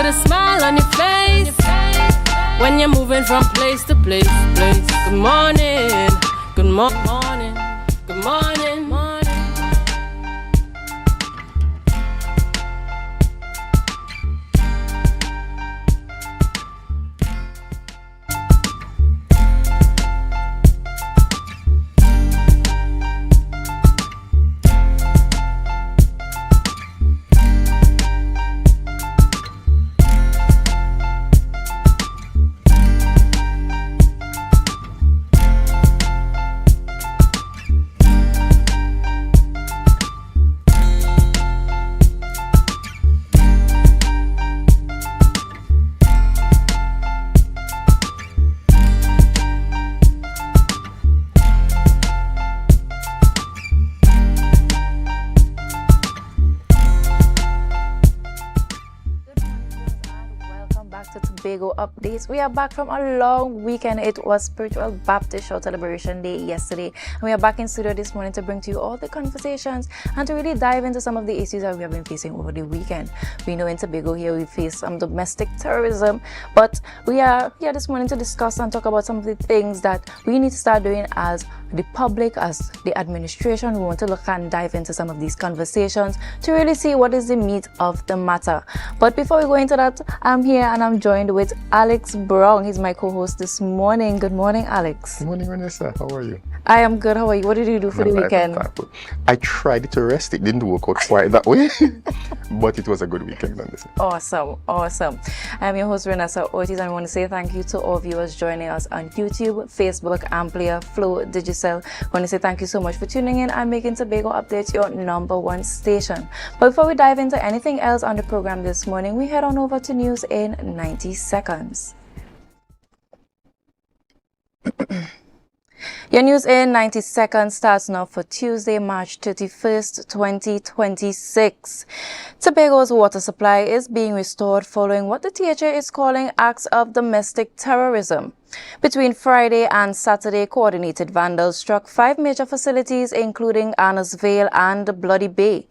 a smile on your face when you're moving from place to place. Good morning, good morning, good morning, morning. Tobago updates. We are back from a long weekend. It was Spiritual Baptist Shout Celebration Day yesterday, and we are back in studio this morning to bring to you all the conversations and to really dive into some of the issues that we have been facing over the weekend. We know in Tobago here we face some domestic terrorism, but we are here this morning to discuss and talk about some of the things that we need to start doing as the public, as the administration. We want to look and dive into some of these conversations to really see what is the meat of the matter. But before we go into that, I'm here and I'm joined with Alex Brown. He's my co-host this morning. Good morning, Alex. Good morning, Vanessa. How are you? I am good. How are you? What did you do for the weekend? I tried to rest. It didn't work out quite that way, but it was a good weekend, Vanessa. Awesome. I'm your host, Vanessa Ortiz, and I want to say thank you to all viewers joining us on YouTube, Facebook, AMPLIA, Flow, Digicel. I want to say thank you so much for tuning in and making Tobago Updates your #1 station. But before we dive into anything else on the program this morning, we head on over to news in 90 seconds. Your news in 90 seconds starts now for Tuesday, March 31st, 2026. Tobago's water supply is being restored following what the THA is calling acts of domestic terrorism. Between Friday and Saturday, coordinated vandals struck 5 major facilities, including Anna's Vale and Bloody Bay.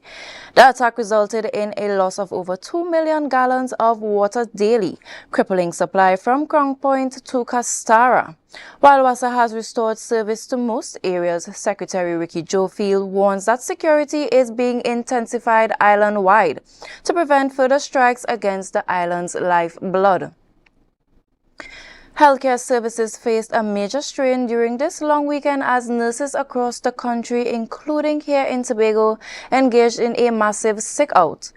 The attack resulted in a loss of over 2 million gallons of water daily, crippling supply from Crown Point to Castara. While WASA has restored service to most areas, Secretary Ricky Jofield warns that security is being intensified island-wide to prevent further strikes against the island's lifeblood. Healthcare services faced a major strain during this long weekend as nurses across the country, including here in Tobago, engaged in a massive sick-out.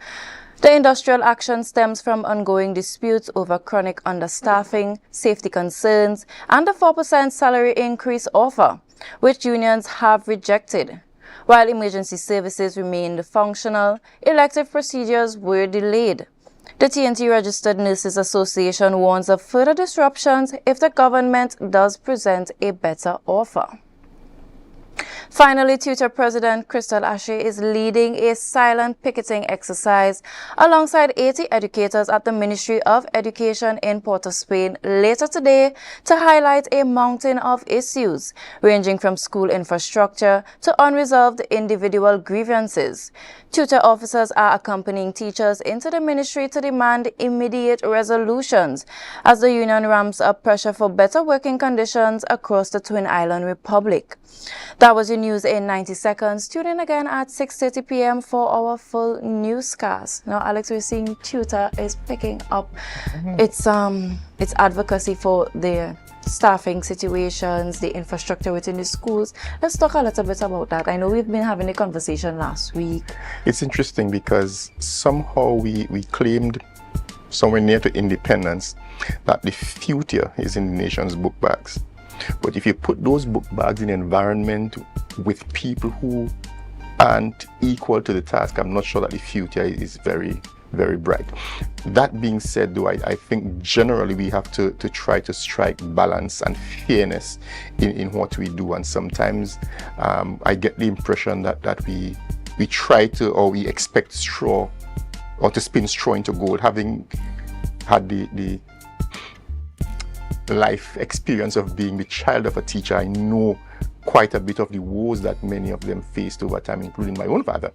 The industrial action stems from ongoing disputes over chronic understaffing, safety concerns, and the 4% salary increase offer, which unions have rejected. While emergency services remained functional, elective procedures were delayed. The TNT Registered Nurses Association warns of further disruptions if the government does present a better offer. Finally, Tutor President Crystal Ashe is leading a silent picketing exercise alongside 80 educators at the Ministry of Education in Port of Spain later today to highlight a mountain of issues, ranging from school infrastructure to unresolved individual grievances. Tutor officers are accompanying teachers into the ministry to demand immediate resolutions as the union ramps up pressure for better working conditions across the Twin Island Republic. That was your news in 90 seconds. Tune in again at 6:30 p.m. for our full newscast. Now, Alex, we're seeing Tutor is picking up its advocacy for the staffing situations, the infrastructure within the schools. Let's talk a little bit about that. I know we've been having a conversation last week. It's interesting because somehow we claimed somewhere near to independence that the future is in the nation's book bags. But if you put those book bags in an environment with people who aren't equal to the task, I'm not sure that the future is very, very bright. That being said, though, I think generally we have to try to strike balance and fairness in what we do. And sometimes I get the impression that we try to, or we expect straw, or to spin straw into gold. Having had the life experience of being the child of a teacher, I know quite a bit of the woes that many of them faced over time, including my own father.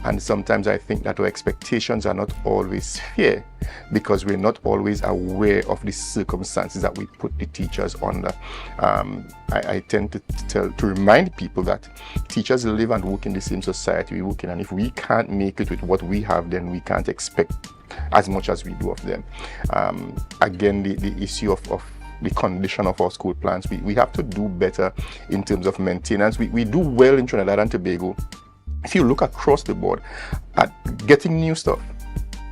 And sometimes I think that our expectations are not always fair because we're not always aware of the circumstances that we put the teachers under. I tend to remind people that teachers live and work in the same society we work in, and if we can't make it with what we have, then we can't expect as much as we do of them. Again, the issue of the condition of our school plans, we have to do better in terms of maintenance. We do well in Trinidad and Tobago if you look across the board at getting new stuff,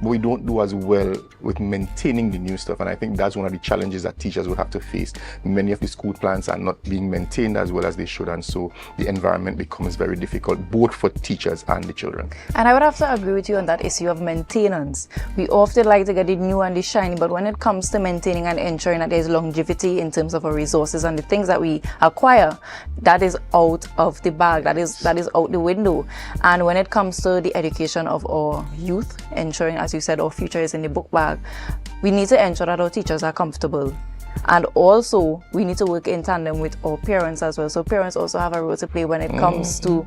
but we don't do as well with maintaining the new stuff, and I think that's one of the challenges that teachers will have to face. Many of the school plans are not being maintained as well as they should, and so the environment becomes very difficult both for teachers and the children. And I would have to agree with you on that issue of maintenance. We often like to get it new and the shiny, but when it comes to maintaining and ensuring that there's longevity in terms of our resources and the things that we acquire, that is out of the bag, that is out the window. And when it comes to the education of our youth, ensuring, as you said, our future is in the book bag, we need to ensure that our teachers are comfortable. And also, we need to work in tandem with our parents as well. So parents also have a role to play when it comes to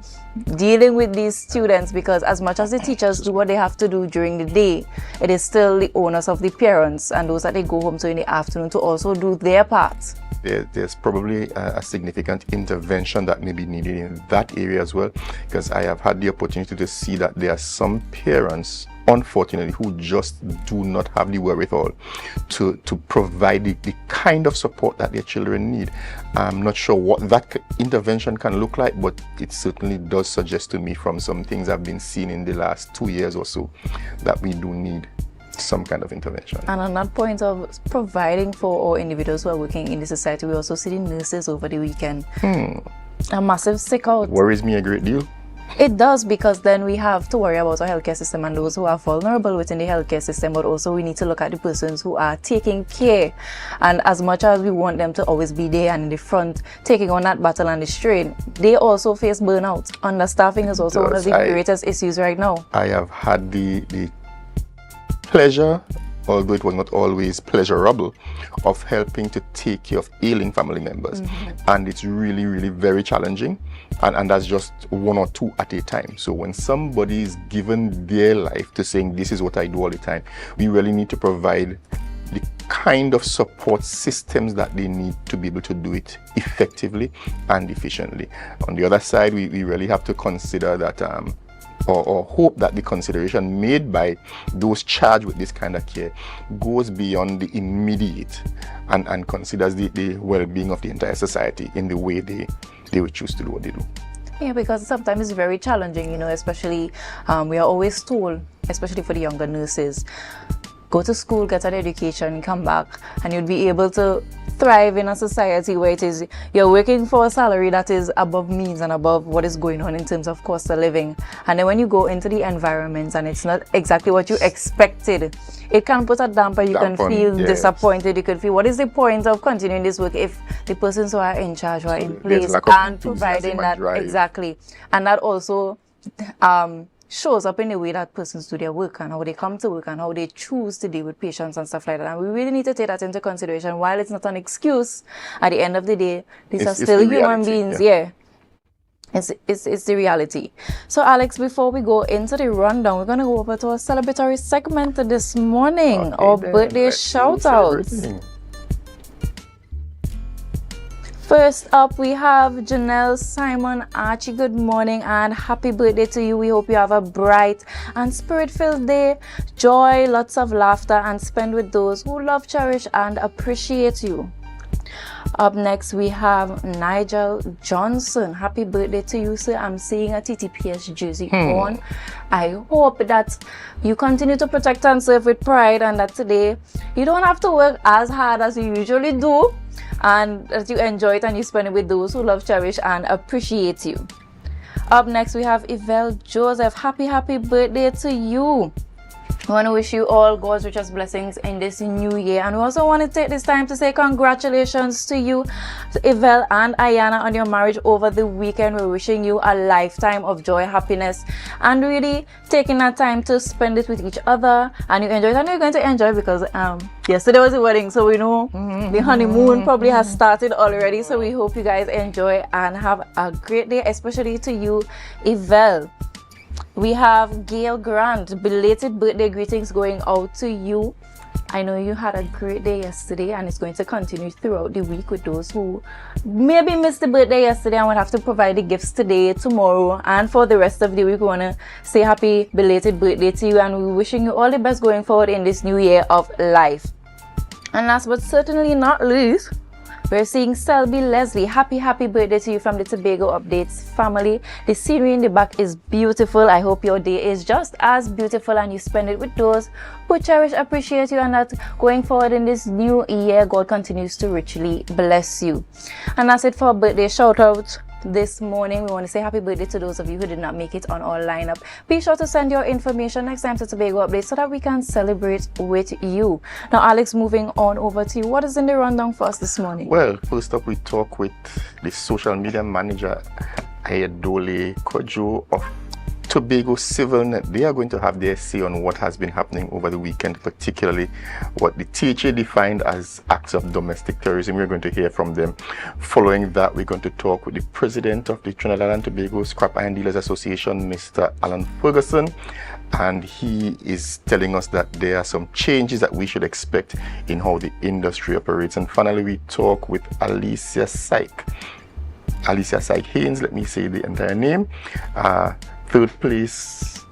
dealing with these students, because as much as the teachers do what they have to do during the day, it is still the onus of the parents and those that they go home to in the afternoon to also do their part. There's probably a significant intervention that may be needed in that area as well, because I have had the opportunity to see that there are some parents, unfortunately, who just do not have the wherewithal to provide the kind of support that their children need. I'm not sure what that intervention can look like, but it certainly does suggest to me from some things I've been seeing in the last 2 years or so that we do need some kind of intervention. And on that point of providing for our individuals who are working in the society, we also see the nurses over the weekend. A massive sick out. Worries me a great deal. It does, because then we have to worry about our healthcare system and those who are vulnerable within the healthcare system, but also we need to look at the persons who are taking care. And as much as we want them to always be there and in the front, taking on that battle and the strain, they also face burnout. Understaffing is also one of the greatest issues right now. I have had the pleasure, although it was not always pleasurable, of helping to take care of ailing family members. And it's really, really very challenging. And that's just one or two at a time. So when somebody is given their life to saying, this is what I do all the time, we really need to provide the kind of support systems that they need to be able to do it effectively and efficiently. On the other side, we really have to consider that or hope that the consideration made by those charged with this kind of care goes beyond the immediate and considers the well-being of the entire society in the way they would choose to do what they do. Yeah, because sometimes it's very challenging, you know, especially we are always told, especially for the younger nurses, go to school, get an education, come back, and you'll be able to thrive in a society where it is you're working for a salary that is above means and above what is going on in terms of cost of living. And then when you go into the environment and it's not exactly what you expected, it can put a damper. You can feel disappointed. You can feel, what is the point of continuing this work if the persons who are in charge, who are in place, aren't providing that exactly? And that also shows up in the way that persons do their work and how they come to work and how they choose to deal with patients and stuff like that. And we really need to take that into consideration. While it's not an excuse, at the end of the day, these are still human beings. It's the reality. So Alex, before we go into the rundown, we're going to go over to our celebratory segment this morning, our birthday shout-outs. First up, we have Janelle Simon Archie. Good morning and happy birthday to you. We hope you have a bright and spirit-filled day, joy, lots of laughter, and spend with those who love, cherish, and appreciate you. Up next, we have Nigel Johnson. Happy birthday to you, sir. I'm seeing a TTPS jersey on. I hope that you continue to protect and serve with pride, and that today you don't have to work as hard as you usually do, and that you enjoy it and you spend it with those who love, cherish, and appreciate you. Up next, we have Yvelle Joseph. Happy birthday to you. We want to wish you all God's richest blessings in this new year. And we also want to take this time to say congratulations to you, to Yvel and Ayana, on your marriage over the weekend. We're wishing you a lifetime of joy, happiness, and really taking that time to spend it with each other. And you enjoy it. I know you're going to enjoy it because yesterday was the wedding. So we know the honeymoon probably has started already. So we hope you guys enjoy and have a great day, especially to you, Yvel. We have Gail Grant, belated birthday greetings going out to you. I know you had a great day yesterday and it's going to continue throughout the week with those who maybe missed the birthday yesterday and will have to provide the gifts today, tomorrow, and for the rest of the week. We want to say happy belated birthday to you, and we're wishing you all the best going forward in this new year of life. And last but certainly not least, we're seeing Selby Leslie. Happy birthday to you from the Tobago Updates family. The scenery in the back is beautiful. I hope your day is just as beautiful and you spend it with those who cherish, appreciate you, and that going forward in this new year, God continues to richly bless you. And that's it for our birthday shout out this morning. We want to say happy birthday to those of you who did not make it on our lineup. Be sure to send your information next time to Tobago Update so that we can celebrate with you. Now, Alex, moving on over to you. What is in the rundown for us this morning? Well, first up, we talk with the social media manager, Ayodele Kojo of Tobago CivilNet. They are going to have their say on what has been happening over the weekend, particularly what the THA defined as acts of domestic terrorism. We're going to hear from them. Following that, we're going to talk with the president of the Trinidad and Tobago Scrap Iron Dealers Association, Mr. Alan Ferguson, and he is telling us that there are some changes that we should expect in how the industry operates. And finally, we talk with Alicia Syke Haynes, let me say the entire name, third place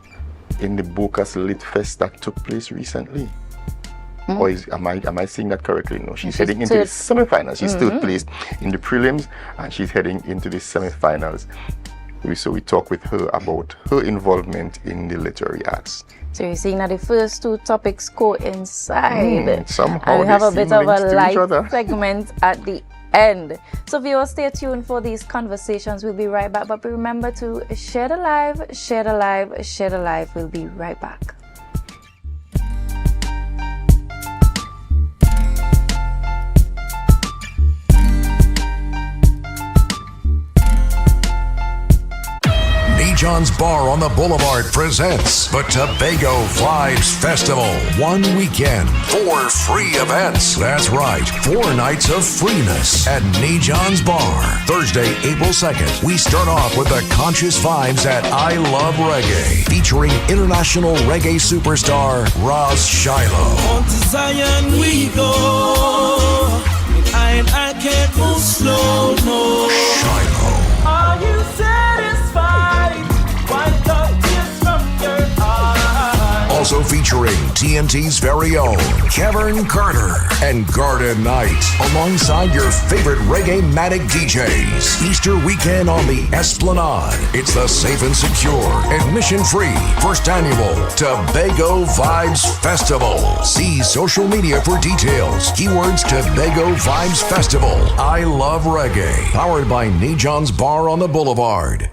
in the Bocas Lit Fest that took place recently. Or am I saying that correctly? No, she's heading into the semi-finals. She's third place in the prelims and she's heading into the semi-finals. So we talk with her about her involvement in the literary arts. So you're seeing that the first two topics coincide. Somehow and we have a bit of a light segment at the end. So viewers, stay tuned for these conversations. We'll be right back. But remember to share the live, share the live, share the live. We'll be right back. John's Bar on the Boulevard presents the Tobago Vibes Festival. 1 weekend, 4 free events. That's right, 4 nights of freeness at John's Bar. Thursday, April 2nd, we start off with the Conscious Vibes at I Love Reggae, featuring international reggae superstar Roz Shiloh. On to Zion we go, and I can't move slow, no. Shiloh. Are you satisfied? Wipe the tears from your eyes. Also featuring TNT's very own Kevin Carter and Garden Knight, alongside your favorite reggae-matic DJs. Easter weekend on the Esplanade. It's the safe and secure, admission-free, first annual Tobago Vibes Festival. See social media for details. Keywords Tobago Vibes Festival. I Love Reggae. Powered by John's Bar on the Boulevard.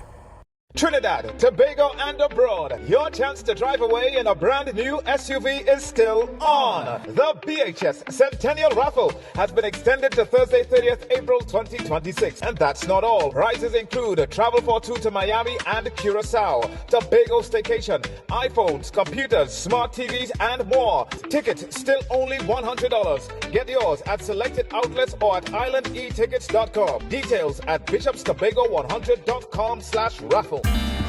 Trinidad, Tobago, and abroad, your chance to drive away in a brand new SUV is still on. The BHS Centennial Raffle has been extended to Thursday, 30th April 2026. And that's not all. Prizes include travel for 2 to Miami and Curacao, Tobago staycation, iPhones, computers, smart TVs, and more. Tickets still only $100. Get yours at selected outlets or at islandetickets.com. Details at bishopstobago100.com/raffle.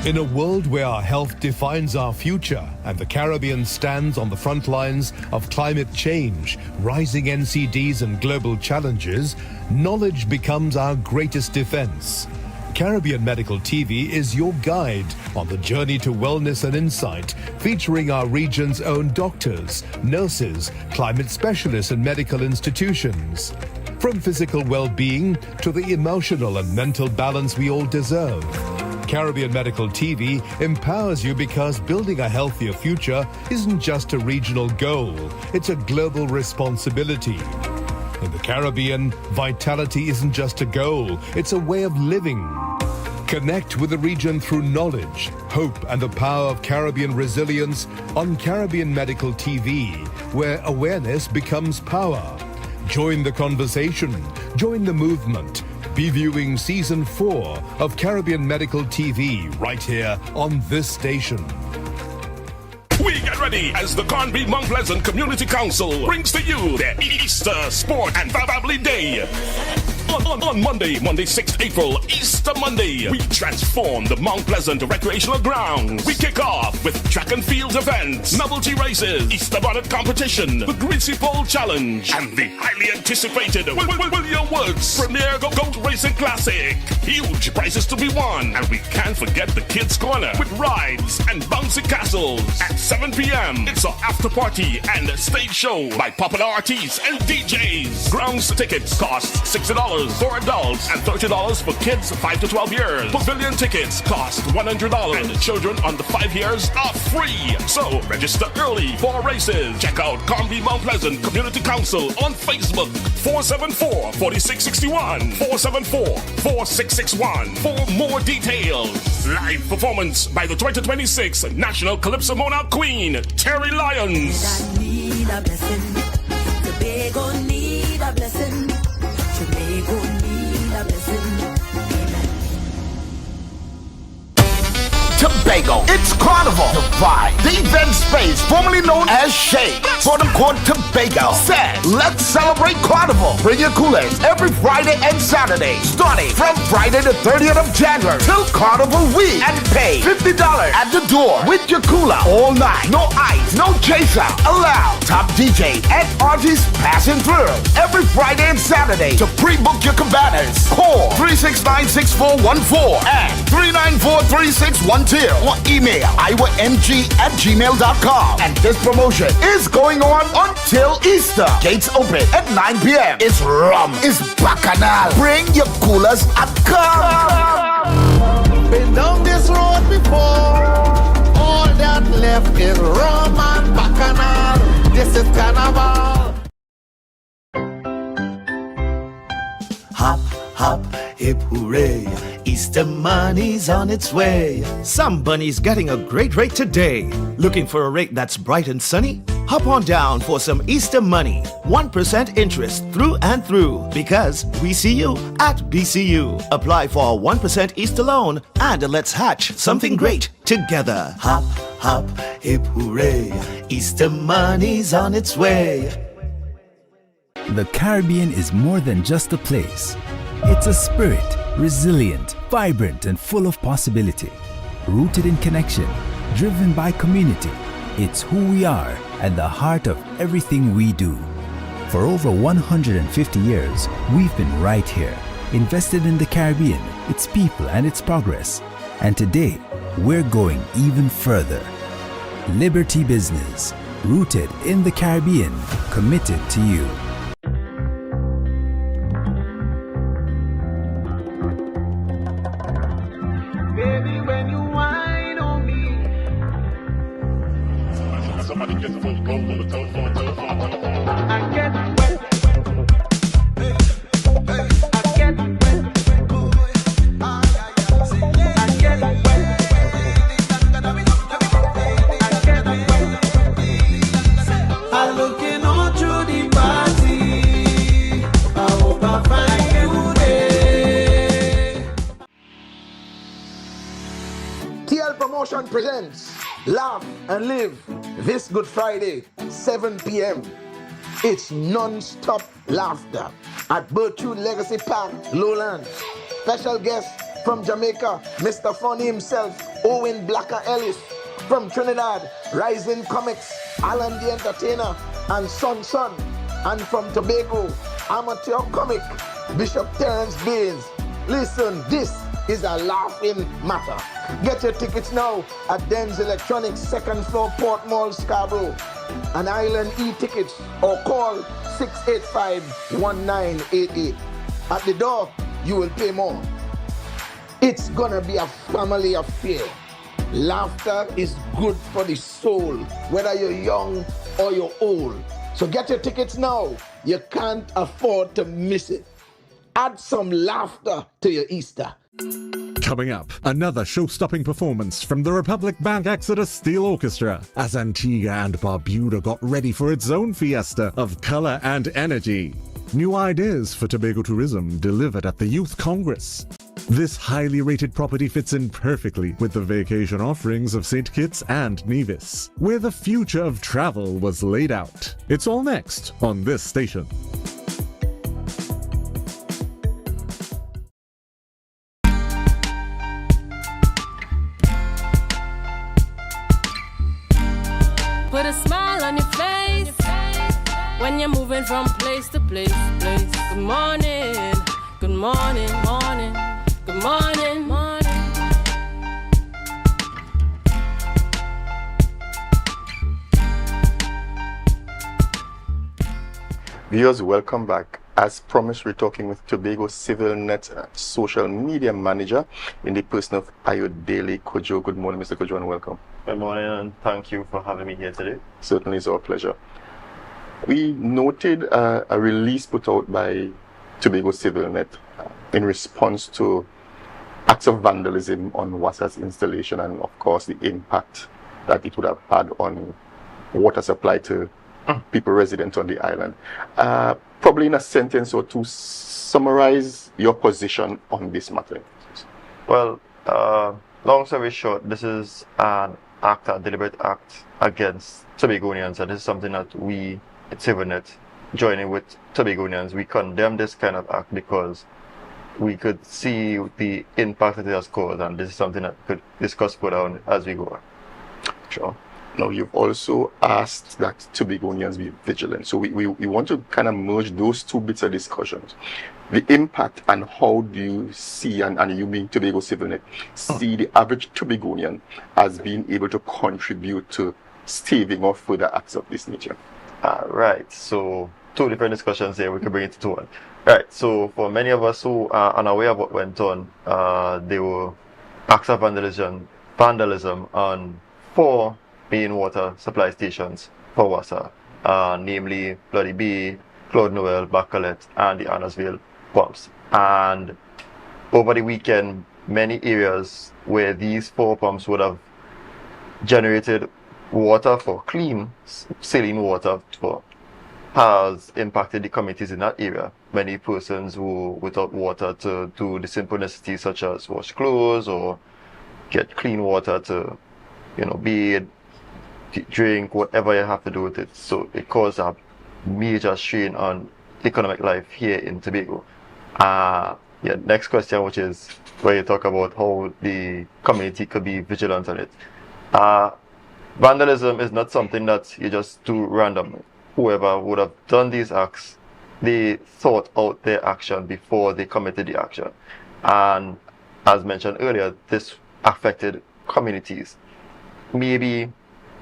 In a world where our health defines our future and the Caribbean stands on the front lines of climate change, rising NCDs and global challenges, knowledge becomes our greatest defense. Caribbean Medical TV is your guide on the journey to wellness and insight, featuring our region's own doctors, nurses, climate specialists and medical institutions. From physical well-being to the emotional and mental balance we all deserve. Caribbean Medical TV empowers you because building a healthier future isn't just a regional goal, it's a global responsibility. In the Caribbean, vitality isn't just a goal, it's a way of living. Connect with the region through knowledge, hope, and the power of Caribbean resilience on Caribbean Medical TV, where awareness becomes power. Join the conversation, join the movement. Be viewing Season 4 of Caribbean Medical TV right here on this station. We get ready as the Conby Mount Pleasant Community Council brings to you the Easter Sport and Family Day. On Monday, 6th April, Easter Monday, we transform the Mount Pleasant recreational grounds. We kick off with track and field events, novelty races, Easter bonnet competition, the Greasy Pole Challenge, and the highly anticipated William Woods Premier Goat Racing Classic. Huge prizes to be won, and we can't forget the Kids Corner with rides and bouncy castles. At 7 p.m., it's an after party and a stage show by popular artists and DJs. Grounds tickets cost $60 for adults and $30 for kids 5 to 12 years. Pavilion tickets cost $100 and children under 5 years are free. So register early for races. Check out Conby Mount Pleasant Community Council on Facebook. 474-4661. 474-4661 for more details. Live performance by the 2026 National Calypso Monarch Queen, Terry Lyons. I need a blessing. Tobago need a blessing. Tobago need a blessing. Tobago, it's Carnival. Dubai, the event space formerly known as Shade, for the court Tobago, says, let's celebrate Carnival. Bring your coolers every Friday and Saturday, starting from Friday the 30th of January till Carnival week, and pay $50 at the door with your cooler all night. No ice, no chaser allowed. Top DJ and artists passing through every Friday and Saturday. To pre-book your cabanas, call 369-6414 and 394-3612 or email iwamg@gmail.com. And this promotion is going on until Easter. Gates open at 9 p.m. It's rum, it's bacchanal. Bring your coolers and come. Been down this road before. All that left is rum and bacchanal. This is carnival. Hop, hop, hip hooray. Easter money's on its way. Some bunnies getting a great rate today. Looking for a rate that's bright and sunny? Hop on down for some Easter money. 1% interest through and through. Because we see you at BCU. Apply for a 1% Easter loan and let's hatch something great together. Hop, hop, hip hooray. Easter money's on its way. The Caribbean is more than just a place. It's a spirit, resilient, vibrant, and full of possibility. Rooted in connection, driven by community. It's who we are at the heart of everything we do. For over 150 years, we've been right here, invested in the Caribbean, its people, and its progress. And today, we're going even further. Liberty Business, rooted in the Caribbean, committed to you. Baby, when you whine on me. Somebody get the phone on the telephone. I get wet. I get wet. I get wet. I'm looking all through the party. I hope I find you there. TL Promotion presents Laugh and Live this Good Friday, 7 p.m. It's non-stop laughter at Bertrude Legacy Park, Lowlands. Special guest from Jamaica, Mr. Funny himself, Owen Blacker Ellis. From Trinidad, Rising Comics, Alan the Entertainer, and Son. And from Tobago, amateur comic, Bishop Terence Baines. Listen, this is a laughing matter. Get your tickets now at Den's Electronics, 2nd floor, Port Mall, Scarborough. An Island e-tickets or call 685-1988. At the door, you will pay more. It's gonna be a family affair. Laughter is good for the soul, whether you're young or you're old. So get your tickets now. You can't afford to miss it. Add some laughter to your Easter. Coming up, another show-stopping performance from the Republic Bank Exodus Steel Orchestra as Antigua and Barbuda got ready for its own fiesta of color and energy. New ideas for Tobago tourism delivered at the Youth Congress. This highly rated property fits in perfectly with the vacation offerings of St. Kitts and Nevis, where the future of travel was laid out. It's all next on this station. Put a smile on your face when you're moving from place to place. Good morning, good morning, morning, good morning, morning. Viewers, welcome back. As promised, we're talking with Tobago CivilNet social media manager in the person of Ayodele Kojo. Good morning, Mr. Kojo, and welcome. Good morning, and thank you for having me here today. Certainly, it's our pleasure. We noted a release put out by Tobago CivilNet in response to acts of vandalism on WASA's installation and, of course, the impact that it would have had on water supply to people resident on the island. Probably in a sentence or two, summarize your position on this matter. Well, long story short, this is an act, a deliberate act against Tobagonians, and this is something that we at CivilNet, joining with Tobagonians, we condemn this kind of act because we could see the impact that it has caused, and this is something that could discuss further on as we go. Sure. Now, you've also asked that Tobagonians be vigilant. So we want to kind of merge those two bits of discussions. The impact and how do you see, and you being Tobago CivilNet, see the average Tobagonian as being able to contribute to staving off further acts of this nature? Right. So two different discussions here. We can bring it to one. Right. So for many of us who are unaware of what went on, there were acts of vandalism on 4 main water supply stations for WASA, namely Bloody Bay, Claude Noel, Bacalet, and the Annersville pumps. And over the weekend, many areas where these 4 pumps would have generated water for clean saline water has impacted the communities in that area. Many persons who without water to do the simple necessities such as wash clothes or get clean water to, bathe, drink, whatever you have to do with it. So it caused a major strain on economic life here in Tobago. Next question, which is where you talk about how the community could be vigilant on it. Vandalism is not something that you just do randomly. Whoever would have done these acts, they thought out their action before they committed the action. And as mentioned earlier, this affected communities. Maybe,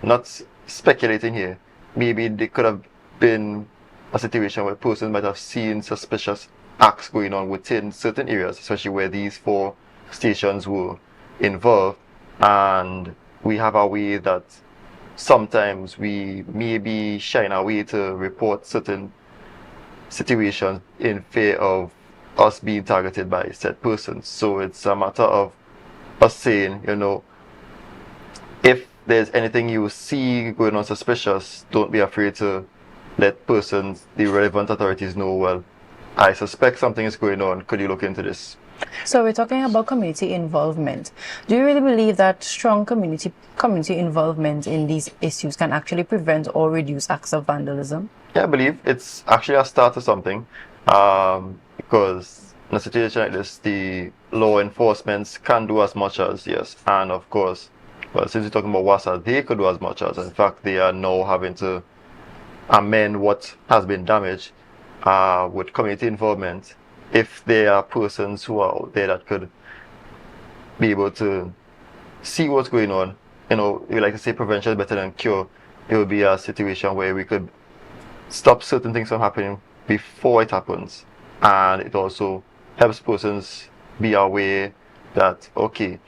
not speculating here, maybe there could have been a situation where persons might have seen suspicious acts going on within certain areas, especially where these 4 stations were involved. And we have a way that sometimes we maybe shine our way to report certain situations in fear of us being targeted by said persons. So it's a matter of us saying, if there's anything you see going on suspicious, don't be afraid to let persons, the relevant authorities know, well, I suspect something is going on, could you look into this? So we're talking about community involvement. Do you really believe that strong community involvement in these issues can actually prevent or reduce acts of vandalism? Yeah, I believe it's actually a start to something, because in a situation like this, the law enforcement can do as much as, yes, and of course, well, since we're talking about WASA, they could do as much as. In fact, they are now having to amend what has been damaged with community involvement. If there are persons who are out there that could be able to see what's going on, we like to say prevention is better than cure. It would be a situation where we could stop certain things from happening before it happens. And it also helps persons be aware that, okay,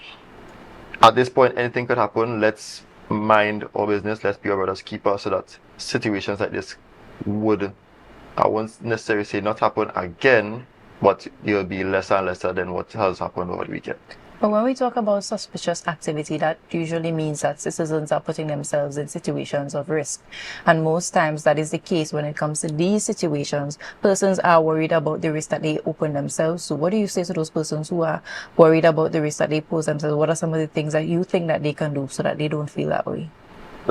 at this point, anything could happen. Let's mind our business. Let's be our brother's keeper so that situations like this would, I won't necessarily say not happen again, but it'll be lesser and lesser than what has happened over the weekend. But when we talk about suspicious activity, that usually means that citizens are putting themselves in situations of risk. And most times that is the case when it comes to these situations. Persons are worried about the risk that they open themselves to. What do you say to those persons who are worried about the risk that they pose themselves? What are some of the things that you think that they can do so that they don't feel that way?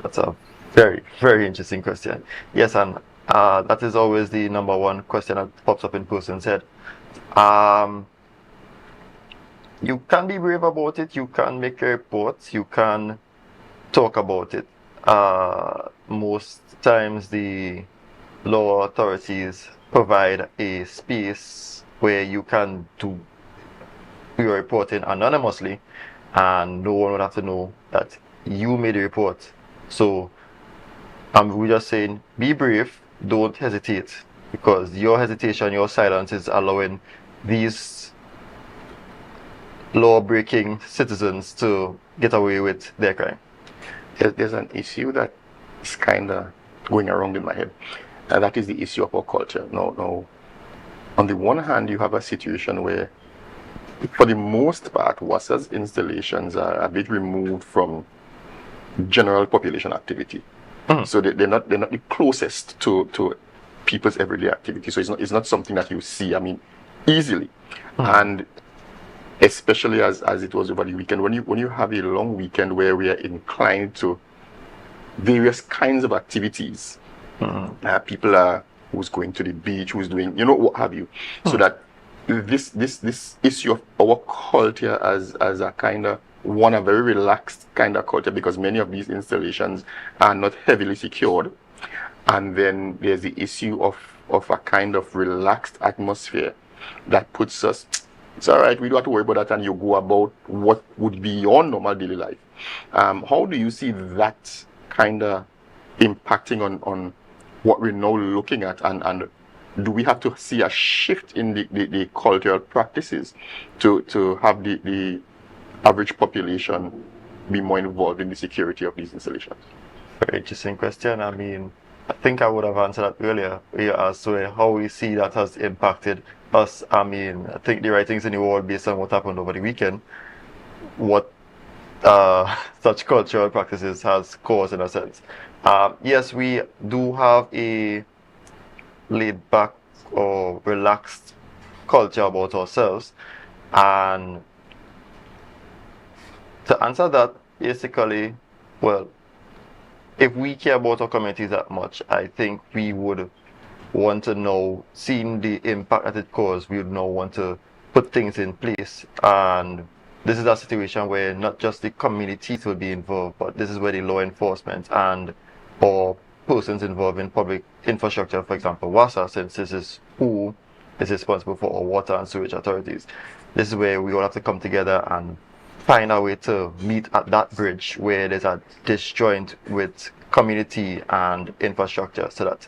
That's a very, very interesting question. Yes, and that is always the number one question that pops up in person's head. You can be brave about it, you can make a report, you can talk about it. Most times the law authorities provide a space where you can do your reporting anonymously and no one would have to know that you made a report. So we're just saying, be brave, don't hesitate, because your hesitation, your silence is allowing these law-breaking citizens to get away with their crime. There's an issue that is kind of going around in my head, and that is the issue of our culture. Now, on the one hand, you have a situation where, for the most part, WASA's installations are a bit removed from general population activity. So they're not the closest to people's everyday activity. So it's not something that you see, easily. And especially as it was over the weekend, when you have a long weekend where we are inclined to various kinds of activities, people are who's going to the beach, who's doing what have you, so that this issue of our culture as a kind of a very relaxed kind of culture, because many of these installations are not heavily secured, and then there's the issue of a kind of relaxed atmosphere that puts us, it's all right, we don't have to worry about that, and you go about what would be your normal daily life. How do you see that kind of impacting on what we're now looking at, and do we have to see a shift in the cultural practices to have the average population be more involved in the security of these installations? Very interesting question. I think I would have answered that earlier as to how we see that has impacted us. I think the writings in the wall, based on what happened over the weekend, what such cultural practices has caused, in a sense. Yes, we do have a laid back or relaxed culture about ourselves, and to answer that, basically, well, if we care about our communities that much, I think we would want to know, seeing the impact that it caused, we would now want to put things in place. And this is a situation where not just the communities will be involved, but this is where the law enforcement and or persons involved in public infrastructure, for example, WASA, since this is who is responsible for our water and sewage authorities. This is where we all have to come together and find a way to meet at that bridge where there's a disjoint with community and infrastructure, so that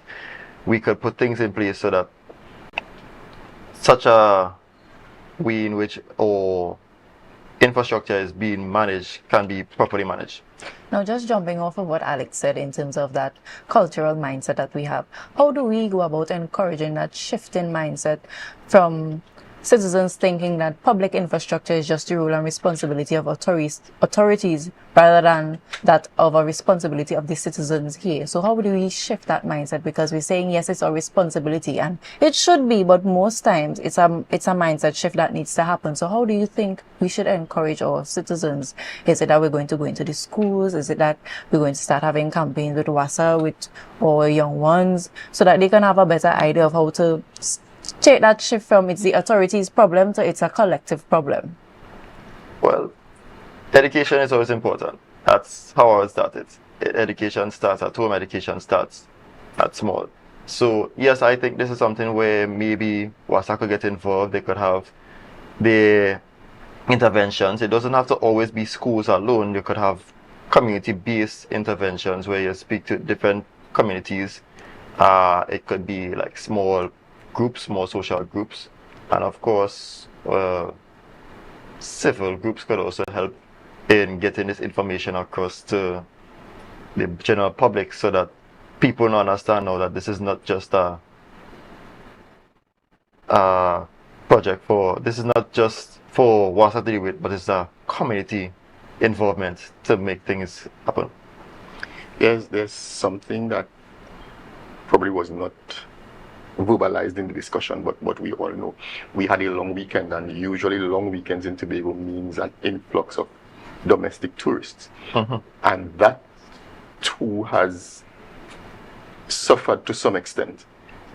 we could put things in place so that such a way in which our infrastructure is being managed can be properly managed. Now, just jumping off of what Alex said in terms of that cultural mindset that we have, how do we go about encouraging that shift in mindset from citizens thinking that public infrastructure is just the role and responsibility of authorities rather than that of a responsibility of the citizens here? So how do we shift that mindset? Because we're saying, yes, it's our responsibility, and it should be, but most times it's a mindset shift that needs to happen. So how do you think we should encourage our citizens? Is it that we're going to go into the schools? Is it that we're going to start having campaigns with WASA, with our young ones, so that they can have a better idea of how to take that shift from it's the authorities' problem to it's a collective problem? Well, education is always important. That's how I would start it. Education starts at home, education starts at small. So yes, I think this is something where maybe WASA could get involved. They could have their interventions. It doesn't have to always be schools alone. You could have community-based interventions where you speak to different communities. It could be like small groups, more social groups, and of course civil groups could also help in getting this information across to the general public, so that people understand now that this is not just a project for, this is not just for WASA to do with, but it's a community involvement to make things happen. Yes, there's something that probably was not verbalized in the discussion, but we all know. We had a long weekend, and usually long weekends in Tobago means an influx of domestic tourists. And that too has suffered to some extent,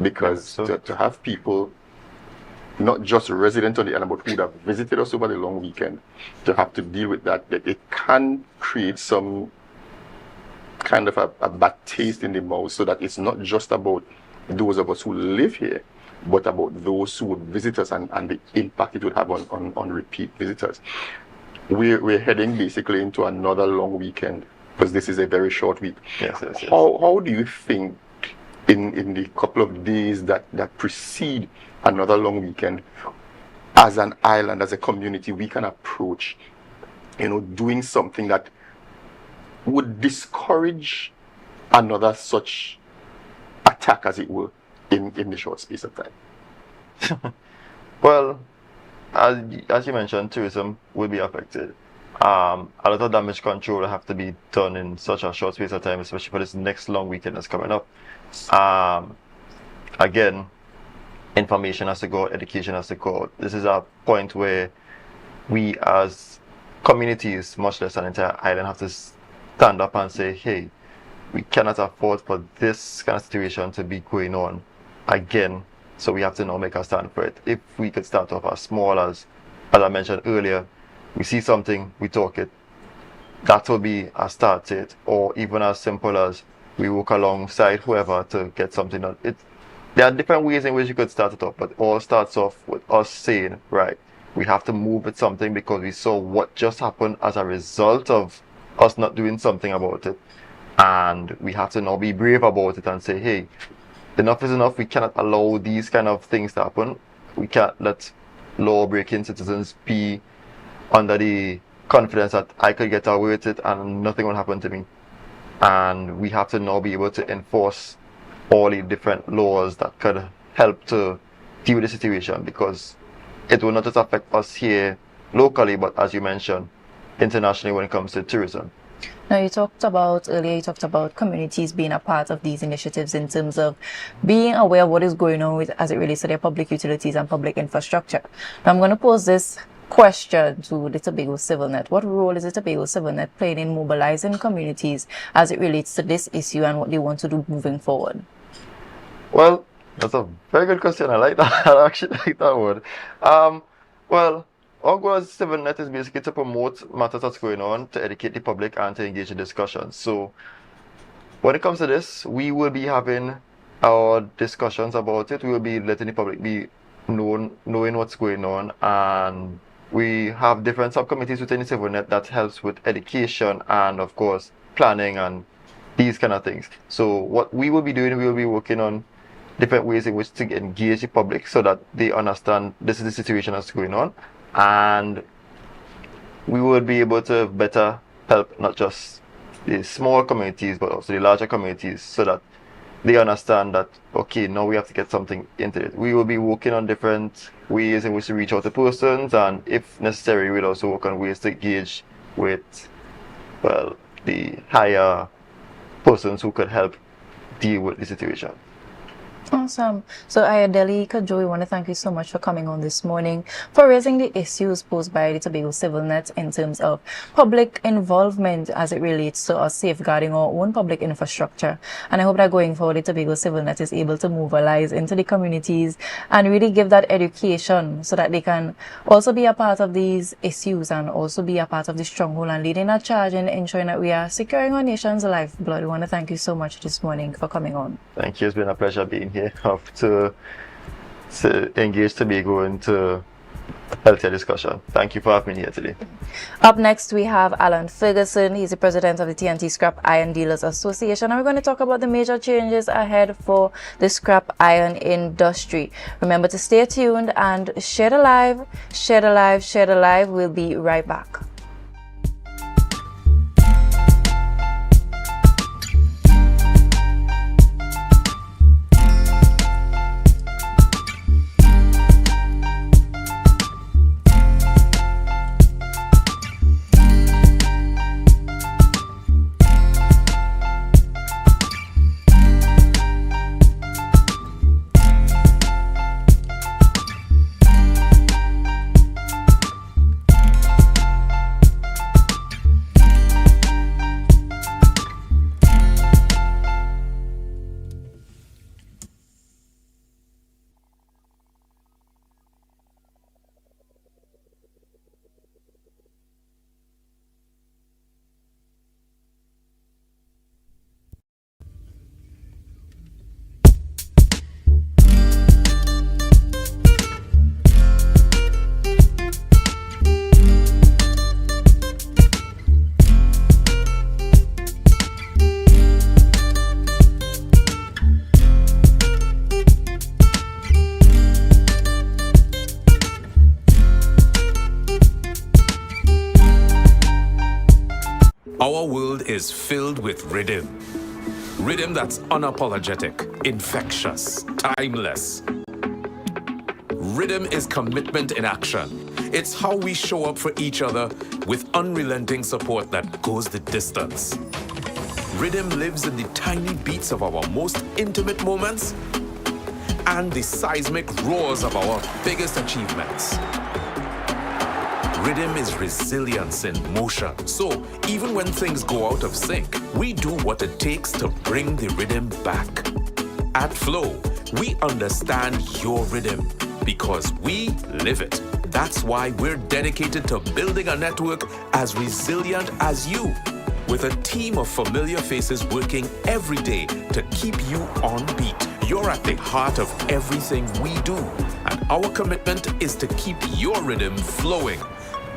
because to have people, not just resident on the island, but who would have visited us over the long weekend, to have to deal with that, it can create some kind of a bad taste in the mouth, so that it's not just about those of us who live here, but about those who would visit us and the impact it would have on repeat visitors. We're heading basically into another long weekend, because this is a very short week. Yes. How do you think in the couple of days that precede another long weekend, as an island, as a community, we can approach, doing something that would discourage another such attack, as it were, in the short space of time? Well, as you mentioned, tourism will be affected. A lot of damage control will have to be done in such a short space of time, especially for this next long weekend that's coming up. Again, information has to go out, education has to go out. This is a point where we as communities, much less an entire island, have to stand up and say, hey, we cannot afford for this kind of situation to be going on again. So we have to now make a stand for it. If we could start off as small as I mentioned earlier, we see something, we talk it. That will be a start to it. Or even as simple as we work alongside whoever to get something done. There are different ways in which you could start it off, but it all starts off with us saying, right, we have to move with something because we saw what just happened as a result of us not doing something about it. And we have to now be brave about it and say, hey, enough is enough. We cannot allow these kind of things to happen. We can't let law-breaking citizens be under the confidence that I could get away with it and nothing will happen to me. And we have to now be able to enforce all the different laws that could help to deal with the situation, because it will not just affect us here locally, but as you mentioned, internationally when it comes to tourism. Now, you talked about communities being a part of these initiatives in terms of being aware of what is going on as it relates to their public utilities and public infrastructure. Now, I'm going to pose this question to the Tobago CivilNet. What role is the Tobago CivilNet playing in mobilizing communities as it relates to this issue and what they want to do moving forward? Well, that's a very good question. I like that. I actually like that word. Well, our goal as CivilNet is basically to promote matters that's going on, to educate the public, and to engage in discussions. So, when it comes to this, we will be having our discussions about it. We will be letting the public be knowing what's going on, and we have different subcommittees within the CivilNet that helps with education and, of course, planning and these kind of things. So, what we will be doing, we will be working on different ways in which to engage the public so that they understand this is the situation that's going on. And we will be able to better help not just the small communities, but also the larger communities, so that they understand that, okay, now we have to get something into it. We will be working on different ways in which to reach out to persons, and if necessary, we'll also work on ways to engage with, well, the higher persons who could help deal with the situation. Awesome. So, Ayodele Kajo, we want to thank you so much for coming on this morning, for raising the issues posed by the Tobago CivilNet in terms of public involvement as it relates to us safeguarding our own public infrastructure. And I hope that going forward, the Tobago CivilNet is able to mobilize into the communities and really give that education so that they can also be a part of these issues and also be a part of the stronghold and leading a charge in ensuring that we are securing our nation's lifeblood. We want to thank you so much this morning for coming on. Thank you. It's been a pleasure being here. To engage Tobago into healthier discussion. Thank you for having me here today. Up next, we have Alan Ferguson. He's the president of the TNT Scrap Iron Dealers Association, and we're going to talk about the major changes ahead for the scrap iron industry. Remember to stay tuned and share the live, share the live, share the live. We'll be right back. is filled with rhythm. Rhythm that's unapologetic, infectious, timeless. Rhythm is commitment in action. It's how we show up for each other with unrelenting support that goes the distance. Rhythm lives in the tiny beats of our most intimate moments and the seismic roars of our biggest achievements. Rhythm is resilience in motion. So even when things go out of sync, we do what it takes to bring the rhythm back. At Flow, we understand your rhythm because we live it. That's why we're dedicated to building a network as resilient as you, with a team of familiar faces working every day to keep you on beat. You're at the heart of everything we do, and our commitment is to keep your rhythm flowing,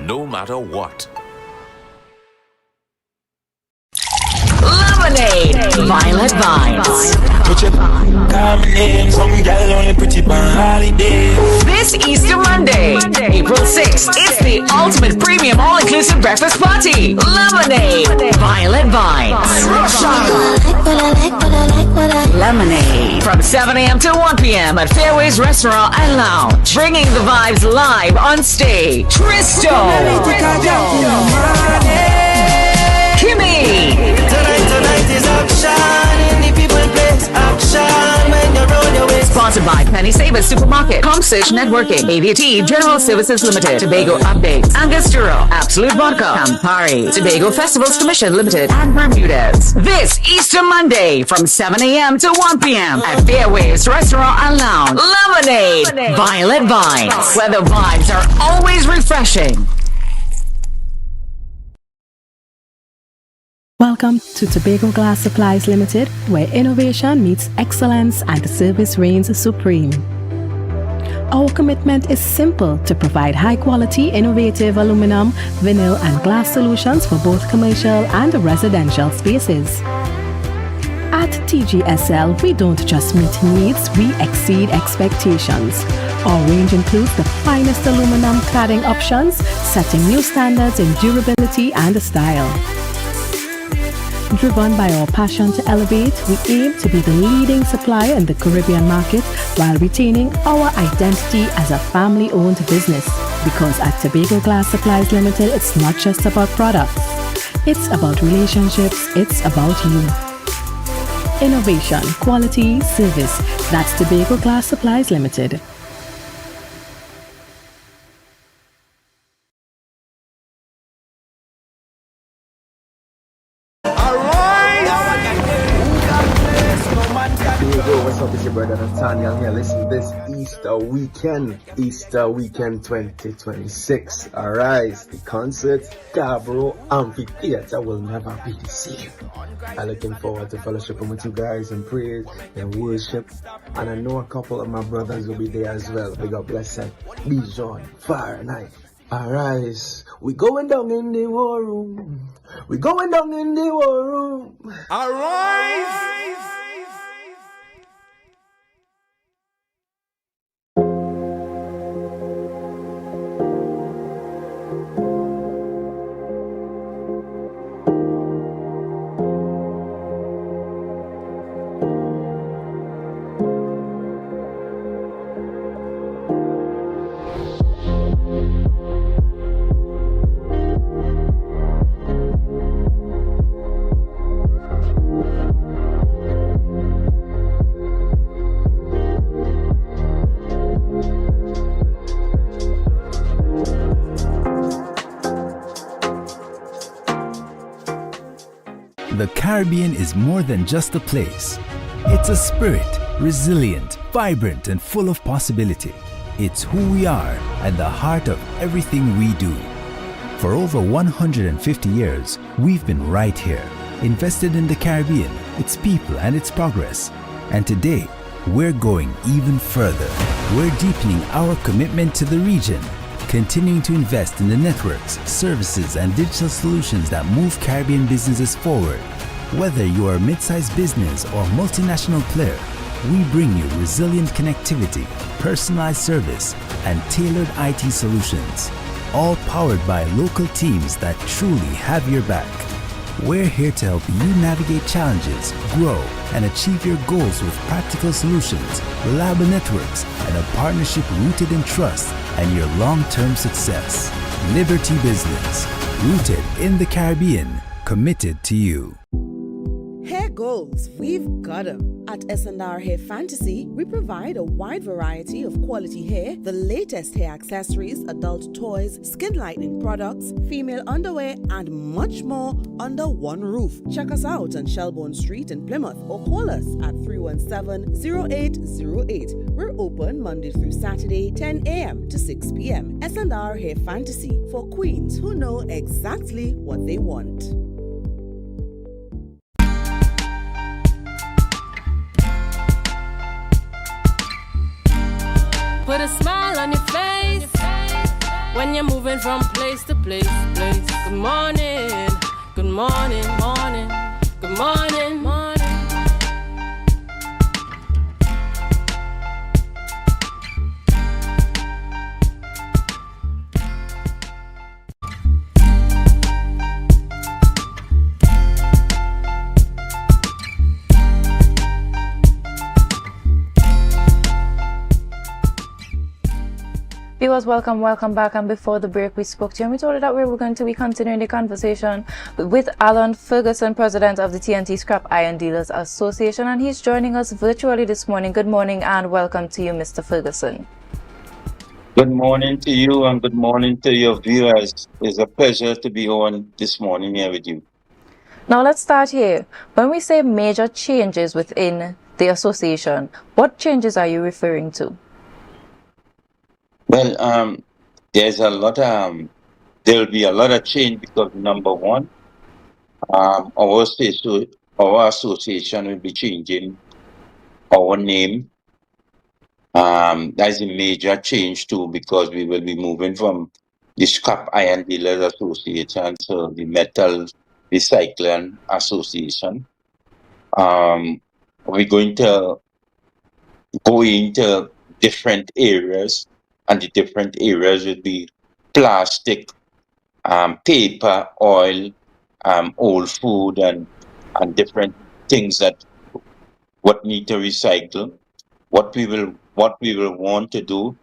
no matter what. Lemonade, Violet Vibes. Put your name, some girl on a pretty holiday. This Easter Monday, April 6th, it's the ultimate premium all-inclusive breakfast party. Lemonade, Violet Vibes. Lemonade from 7 a.m. to 1 p.m. at Fairways Restaurant and Lounge. Bringing the vibes live on stage. Tristo. Kimmy. Tonight is action in the people place. Action when you're on your way. Sponsored by Penny Savers Supermarket, Comsearch Networking, AVT General Services Limited, Tobago Updates, Angostura, Absolute Vodka, Campari, Tobago Festivals Commission Limited, and Bermudez. This Easter Monday from 7 a.m. to 1 p.m. at Fairways Restaurant and Lounge. Lemonade, Violet Vibes, where the vibes are always refreshing. Welcome to Tobago Glass Supplies Limited, where innovation meets excellence and the service reigns supreme. Our commitment is simple: to provide high-quality, innovative aluminum, vinyl, and glass solutions for both commercial and residential spaces. At TGSL, we don't just meet needs, we exceed expectations. Our range includes the finest aluminum cladding options, setting new standards in durability and style. Driven by our passion to elevate, we aim to be the leading supplier in the Caribbean market while retaining our identity as a family-owned business. Because at Tobago Glass Supplies Limited, it's not just about products. It's about relationships, it's about you. Innovation, quality, service. That's Tobago Glass Supplies Limited. What's up, it's your brother Nathaniel here. Listen, this Easter weekend 2026. Alright, the concert, Scarborough Amphitheater will never be the same. I'm looking forward to fellowshipping with you guys in praise and worship. And I know a couple of my brothers will be there as well. Big up, blessed, Bijan, Fire Night. Alright, we going down in the war room. We going down in the war room. Alright. The Caribbean is more than just a place. It's a spirit, resilient, vibrant, and full of possibility. It's who we are at the heart of everything we do. For over 150 years, we've been right here, invested in the Caribbean, its people, and its progress. And today, we're going even further. We're deepening our commitment to the region, continuing to invest in the networks, services, and digital solutions that move Caribbean businesses forward. Whether you are a mid-sized business or multinational player, we bring you resilient connectivity, personalized service, and tailored IT solutions, all powered by local teams that truly have your back. We're here to help you navigate challenges, grow, and achieve your goals with practical solutions, reliable networks, and a partnership rooted in trust and your long-term success. Liberty Business, rooted in the Caribbean, committed to you. Hair goals, we've got them. At S&R Hair Fantasy, we provide a wide variety of quality hair, the latest hair accessories, adult toys, skin lightening products, female underwear, and much more under one roof. Check us out on Shelbourne Street in Plymouth or call us at 317-0808. We're open Monday through Saturday, 10 a.m. to 6 p.m. S&R Hair Fantasy for queens who know exactly what they want. Put a smile on your face when you're moving from place to place. Good morning, good morning, morning, good morning, morning. Viewers, welcome back. And before the break, we spoke to you and we told you that we were going to be continuing the conversation with Alan Ferguson, president of the TNT Scrap Iron Dealers Association, and he's joining us virtually this morning. Good morning and welcome to you, Mr. Ferguson. Good morning to you and good morning to your viewers. It's a pleasure to be on this morning here with you. Now let's start here. When we say major changes within the association, what changes are you referring to? Well, there's a lot there'll be a lot of change because number one, our association will be changing our name. That's a major change too because we will be moving from the Scrap Iron Dealers Association to the Metal Recycling Association. We're going to go into different areas, and the different areas would be plastic, paper, oil, old food, and different things that what need to recycle. What we will want to do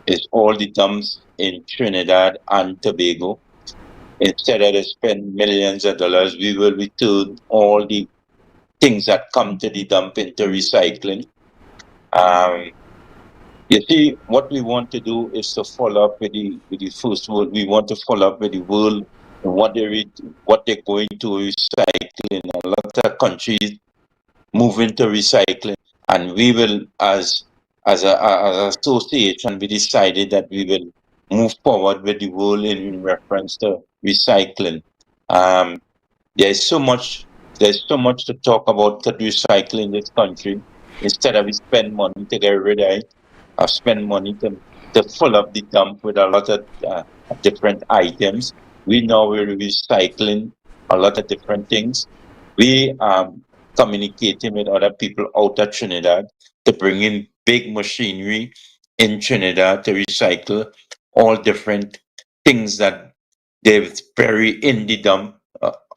is all the dumps in Trinidad and Tobago. Instead of to spend millions of dollars, we will return all the things that come to the dump into recycling. You see, what we want to do is to follow up with the first world. We want to follow up with the world and what they're going to recycling. A lot of countries move into recycling, and we will, as an association, we decided that we will move forward with the world in reference to recycling. There's so much to talk about to recycle in this country. Instead of we spend money to get rid of it, or spend money to fill up the dump with a lot of different items. We now we're recycling a lot of different things. We communicating with other people out of Trinidad to bring in big machinery in Trinidad to recycle all different things that they've buried in the dump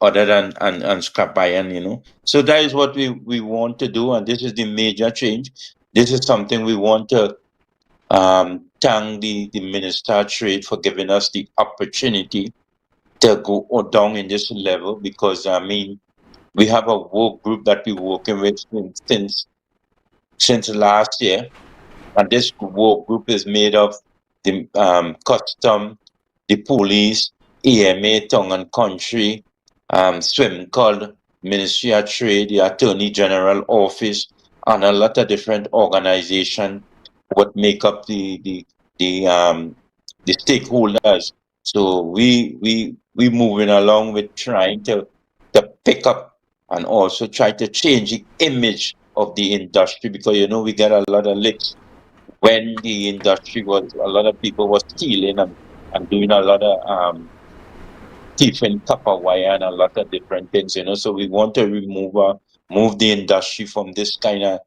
other than and scrap iron, So that is what we want to do, and this is the major change. This is something we want to thank the Minister of Trade for giving us the opportunity to go down in this level, because we have a work group that we're working with since last year, and this work group is made of the custom, the police, EMA, Tongue and Country, Swim Called, Ministry of Trade, the Attorney General Office, and a lot of different organizations what make up the stakeholders. So we moving along with trying to pick up and also try to change the image of the industry, because we get a lot of licks when the industry was, a lot of people was stealing and doing a lot of thieving copper wire and a lot of different things, So we want to move the industry from this kind of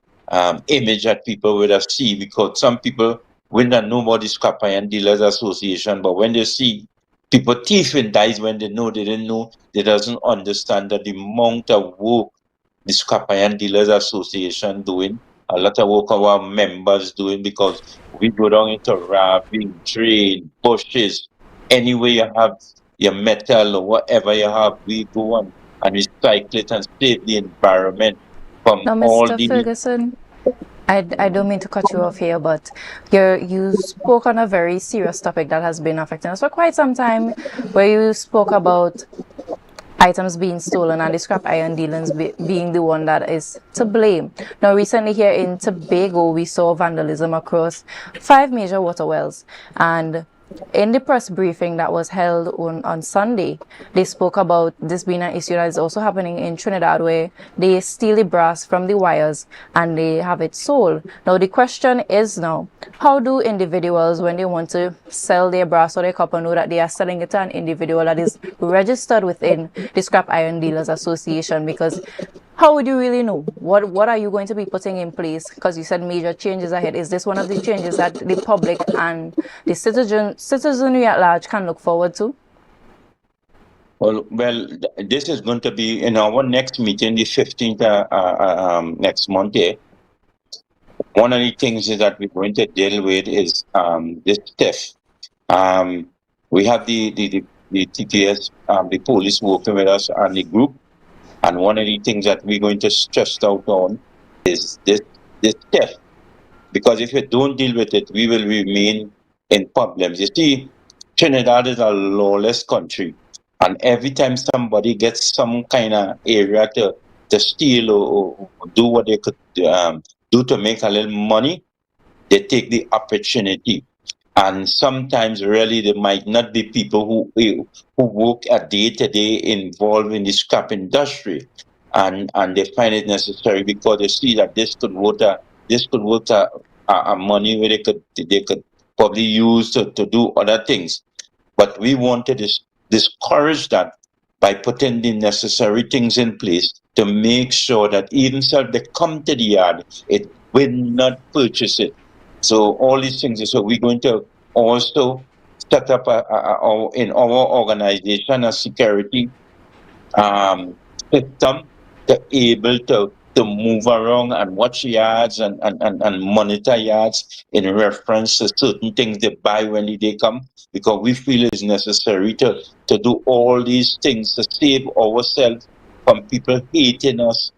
image that people would have see, because some people will not know about the Scrap Iron Dealers Association, but when they see People thieving dies when they know they didn't know. They doesn't understand that the amount of work the Scrap Iron Dealers Association doing, a lot of work our members doing, because we go down into ravine, drain, bushes, anywhere you have your metal or whatever you have, we go on and recycle it and save the environment from Now, all Mr. the. Ferguson, I don't mean to cut you off here, but you spoke on a very serious topic that has been affecting us for quite some time, where you spoke about items being stolen and the scrap iron dealers being the one that is to blame. Now, recently here in Tobago, we saw vandalism across 5 major water wells, and in the press briefing that was held on Sunday, they spoke about this being an issue that is also happening in Trinidad, where they steal the brass from the wires and they have it sold. Now, the question is now, how do individuals, when they want to sell their brass or their copper, know that they are selling it to an individual that is registered within the Scrap Iron Dealers Association? Because how would you really know? What are you going to be putting in place? Because you said major changes ahead. Is this one of the changes that the public and the citizenry at large can look forward to? Well, this is going to be in our next meeting, the 15th next Monday. One of the things is that we're going to deal with is this theft. We have the TTS, the police working with us and the group. And one of the things that we're going to stress out on is this theft. Because if we don't deal with it, we will remain in problems. You see, Trinidad is a lawless country. And every time somebody gets some kind of area to steal or do what they could do to make a little money, they take the opportunity. And sometimes really there might not be people who work a day-to-day involved in the scrap industry, and they find it necessary because they see that this could work a money where they could probably use to do other things. But we want to discourage that by putting the necessary things in place to make sure that even if they come to the yard, it will not purchase it. So all these things, so we're going to also set up in our organization a security system to able to move around and watch yards and monitor yards in reference to certain things they buy when they come, because we feel it's necessary to do all these things to save ourselves from people hating us.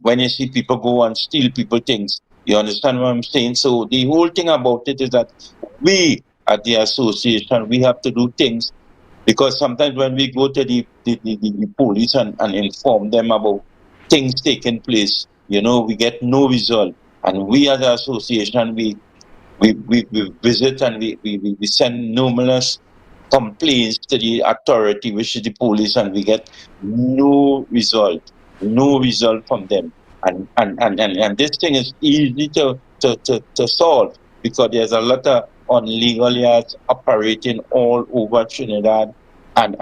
When you see people go and steal people things, you understand what I'm saying? So the whole thing about it is that we at the association, we have to do things, because sometimes when we go to the police and inform them about things taking place, we get no result. And we as an association, we visit and we send numerous complaints to the authority, which is the police, and we get no result from them. And this thing is easy to solve, because there's a lot of illegal yards operating all over Trinidad and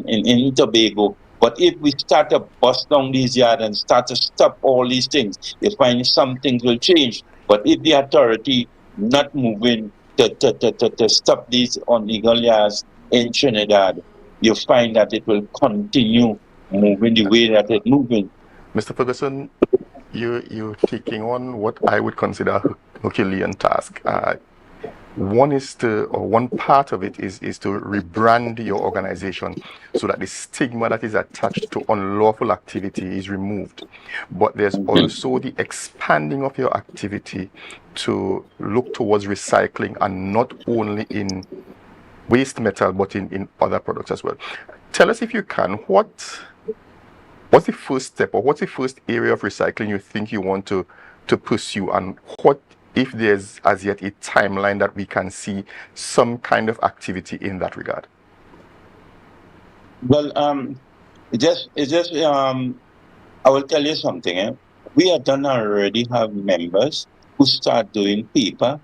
in Tobago. But if we start to bust down these yards and start to stop all these things, you find some things will change. But if the authority not moving to stop these illegal yards in Trinidad, you find that it will continue moving the way that it's moving. Mr. Ferguson, you're taking on what I would consider a Herculean task. One part of it is to rebrand your organization so that the stigma that is attached to unlawful activity is removed. But there's also the expanding of your activity to look towards recycling, and not only in waste metal but in other products as well. Tell us, if you can, what's the first step, or what's the first area of recycling you think you want to pursue, and what, if there's as yet a timeline that we can see some kind of activity in that regard? Well, I will tell you something. We have done already have members who start doing paper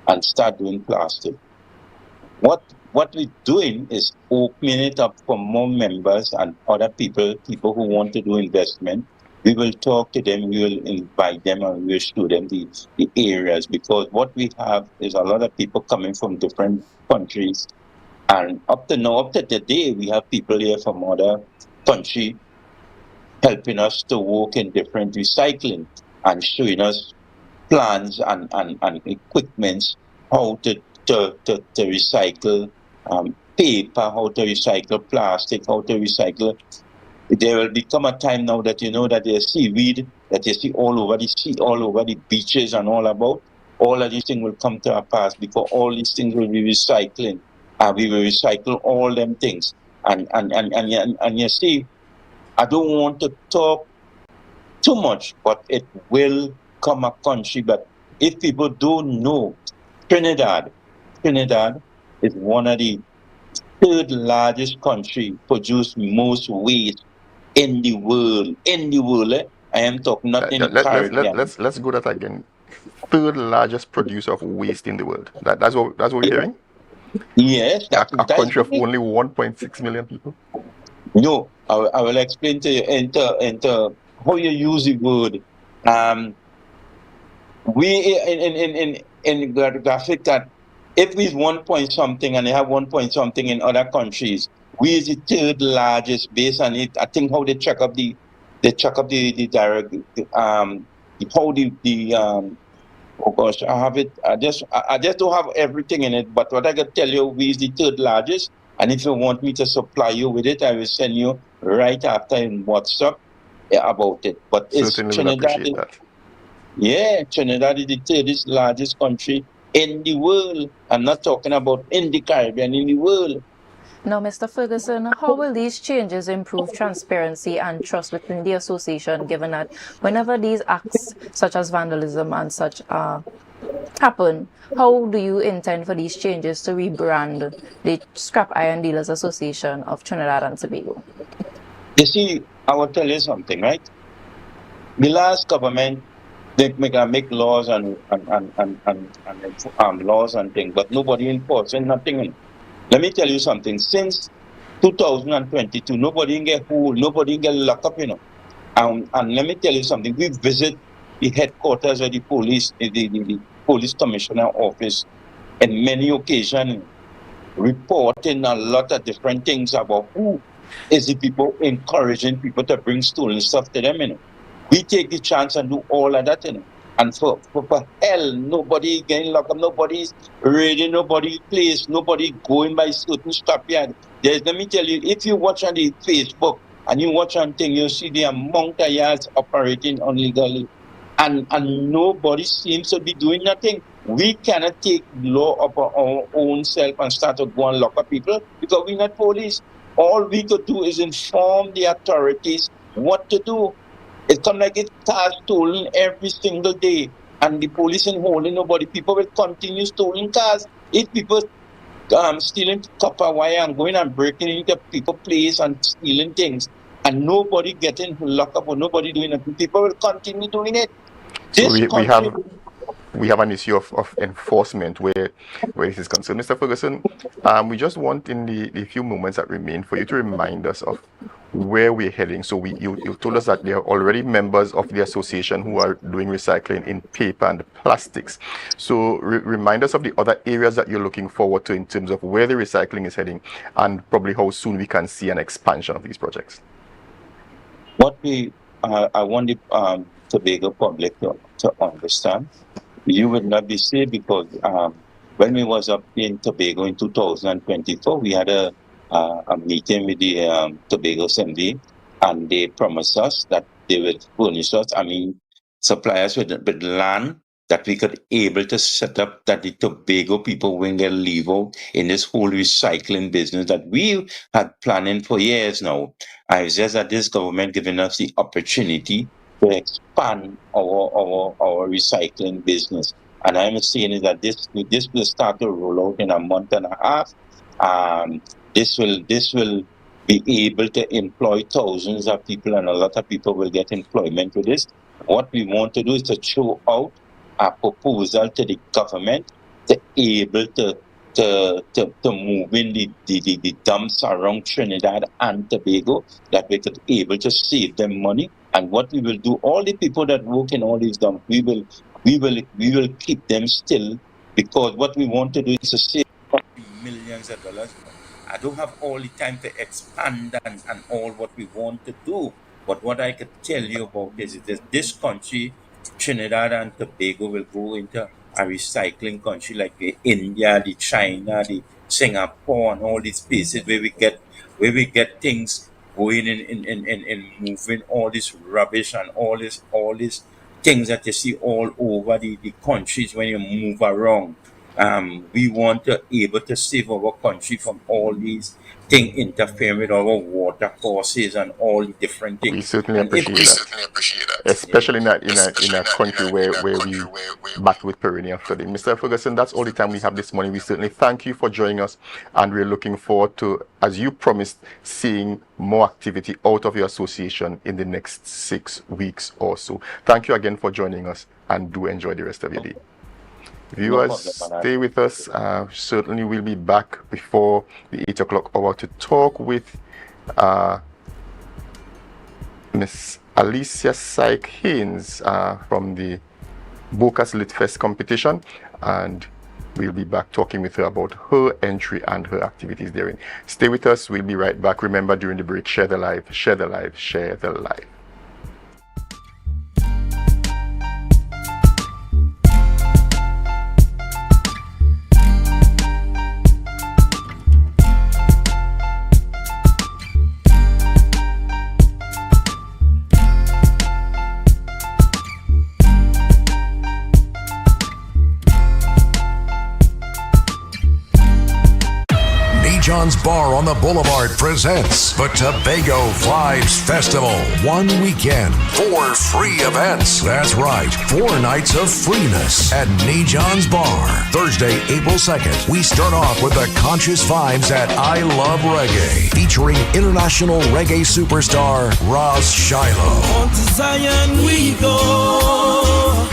and start doing plastic. What we're doing is opening it up for more members and other people who want to do investment. We will talk to them, we will invite them, and we will show them the areas, because what we have is a lot of people coming from different countries, And up to today, we have people here from other country helping us to work in different recycling and showing us plans and equipments how to recycle paper, how to recycle plastic, how to recycle. There will become a time now that you know that there's seaweed that you see all over the sea, all over the beaches and all about. All of these things will come to our pass because all these things will be recycling. We will recycle all them things. And you see, I don't want to talk too much, but it will come a country. But if people don't know, Trinidad is one of the third largest country produce most waste in the world. In the world, I am talking not in the Caribbean. Let's go that again. Third largest producer of waste in the world. That's what we're hearing. Yes, a country of only 1.6 million people. No, I will explain to you into how you use the word. We in the graphic that if we 1 point something and they have 1 point something in other countries, we is the third largest based on it. I think how they check up the direct how the oh gosh, I have it. I just don't have everything in it. But what I can tell you, we is the third largest. And if you want me to supply you with it, I will send you right after in WhatsApp about it. But Certainly will appreciate that. Yeah, Trinidad is the third largest country in the world. I'm not talking about in the Caribbean, in the world. Now, Mr. Ferguson, how will these changes improve transparency and trust within the association, given that whenever these acts, such as vandalism and such, happen, how do you intend for these changes to rebrand the Scrap Iron Dealers Association of Trinidad and Tobago? You see, I will tell you something, right? The last government, they make laws and laws and things, but nobody enforcing nothing. Let me tell you something. Since 2022, nobody can get hold, nobody can get locked up, And let me tell you something. We visit the headquarters of the police, the police commissioner office, on many occasions, reporting a lot of different things about who is the people encouraging people to bring stolen stuff to them, We take the chance and do all of that, And for hell, nobody getting locked up, nobody's raiding, nobody place, nobody going by certain scrapyard. Let me tell you, if you watch on the Facebook and you watch on thing, you see the amount of yards operating illegally. And nobody seems to be doing nothing. We cannot take law up our own self and start to go and lock up people because we're not police. All we could do is inform the authorities what to do. It's come like it's cars stolen every single day, and the police ain't holding nobody. People will continue stealing cars. If people stealing copper wire and going and breaking into people's place and stealing things, and nobody getting locked up or nobody doing it, people will continue doing it. So we have an issue of enforcement where it is concerned. Mr. Ferguson, we just want in the few moments that remain for you to remind us of where we're heading. So you told us that there are already members of the association who are doing recycling in paper and plastics. So remind us of the other areas that you're looking forward to in terms of where the recycling is heading and probably how soon we can see an expansion of these projects. What I want the Tobago public to understand, you would not be safe because when we was up in Tobago in 2024, we had a meeting with the Tobago Assembly, and they promised us that they would furnish us, supply us with land that we could able to set up that the Tobago people won't get leave out in this whole recycling business that we had planning for years now. I just that this government giving us the opportunity to expand our recycling business. And I'm saying is that this will start to roll out in a month and a half. This will be able to employ thousands of people, and a lot of people will get employment with this. What we want to do is to throw out a proposal to the government to able to move in the dumps around Trinidad and Tobago, that we could able to save them money. And what we will do, all the people that work in all these dumps, we will keep them still, because what we want to do is to save $1 million millions of dollars. I don't have all the time to expand and all what we want to do. But what I could tell you about is that this country, Trinidad and Tobago, will go into a recycling country like the India, the China, the Singapore, and all these places where we get things going in moving all this rubbish and all these things that you see all over the countries when you move around. We want to able to save our country from all these things interfering with our water courses and all the different things. We certainly appreciate that. Especially in a country where we battle with perennial flooding. Mr. Ferguson, that's all the time we have this morning. We certainly thank you for joining us, and we're looking forward to, as you promised, seeing more activity out of your association in the next 6 weeks or so. Thank you again for joining us, and do enjoy the rest of your day. Viewers, stay with us. Certainly we'll be back before the 8 o'clock hour to talk with Miss Alicia Syke Haynes from the Bocas Lit Fest competition, and we'll be back talking with her about her entry and her activities therein. Stay with us. We'll be right back. Remember, during the break, share the live, share the live, share the live. John's Bar on the Boulevard presents the Tobago Vibes Festival. 1 weekend, 4 free events. That's right, 4 nights of freeness at John's Bar. Thursday, April 2nd, we start off with the Conscious Vibes at I Love Reggae, featuring international reggae superstar Ross Shiloh. On to Zion we go,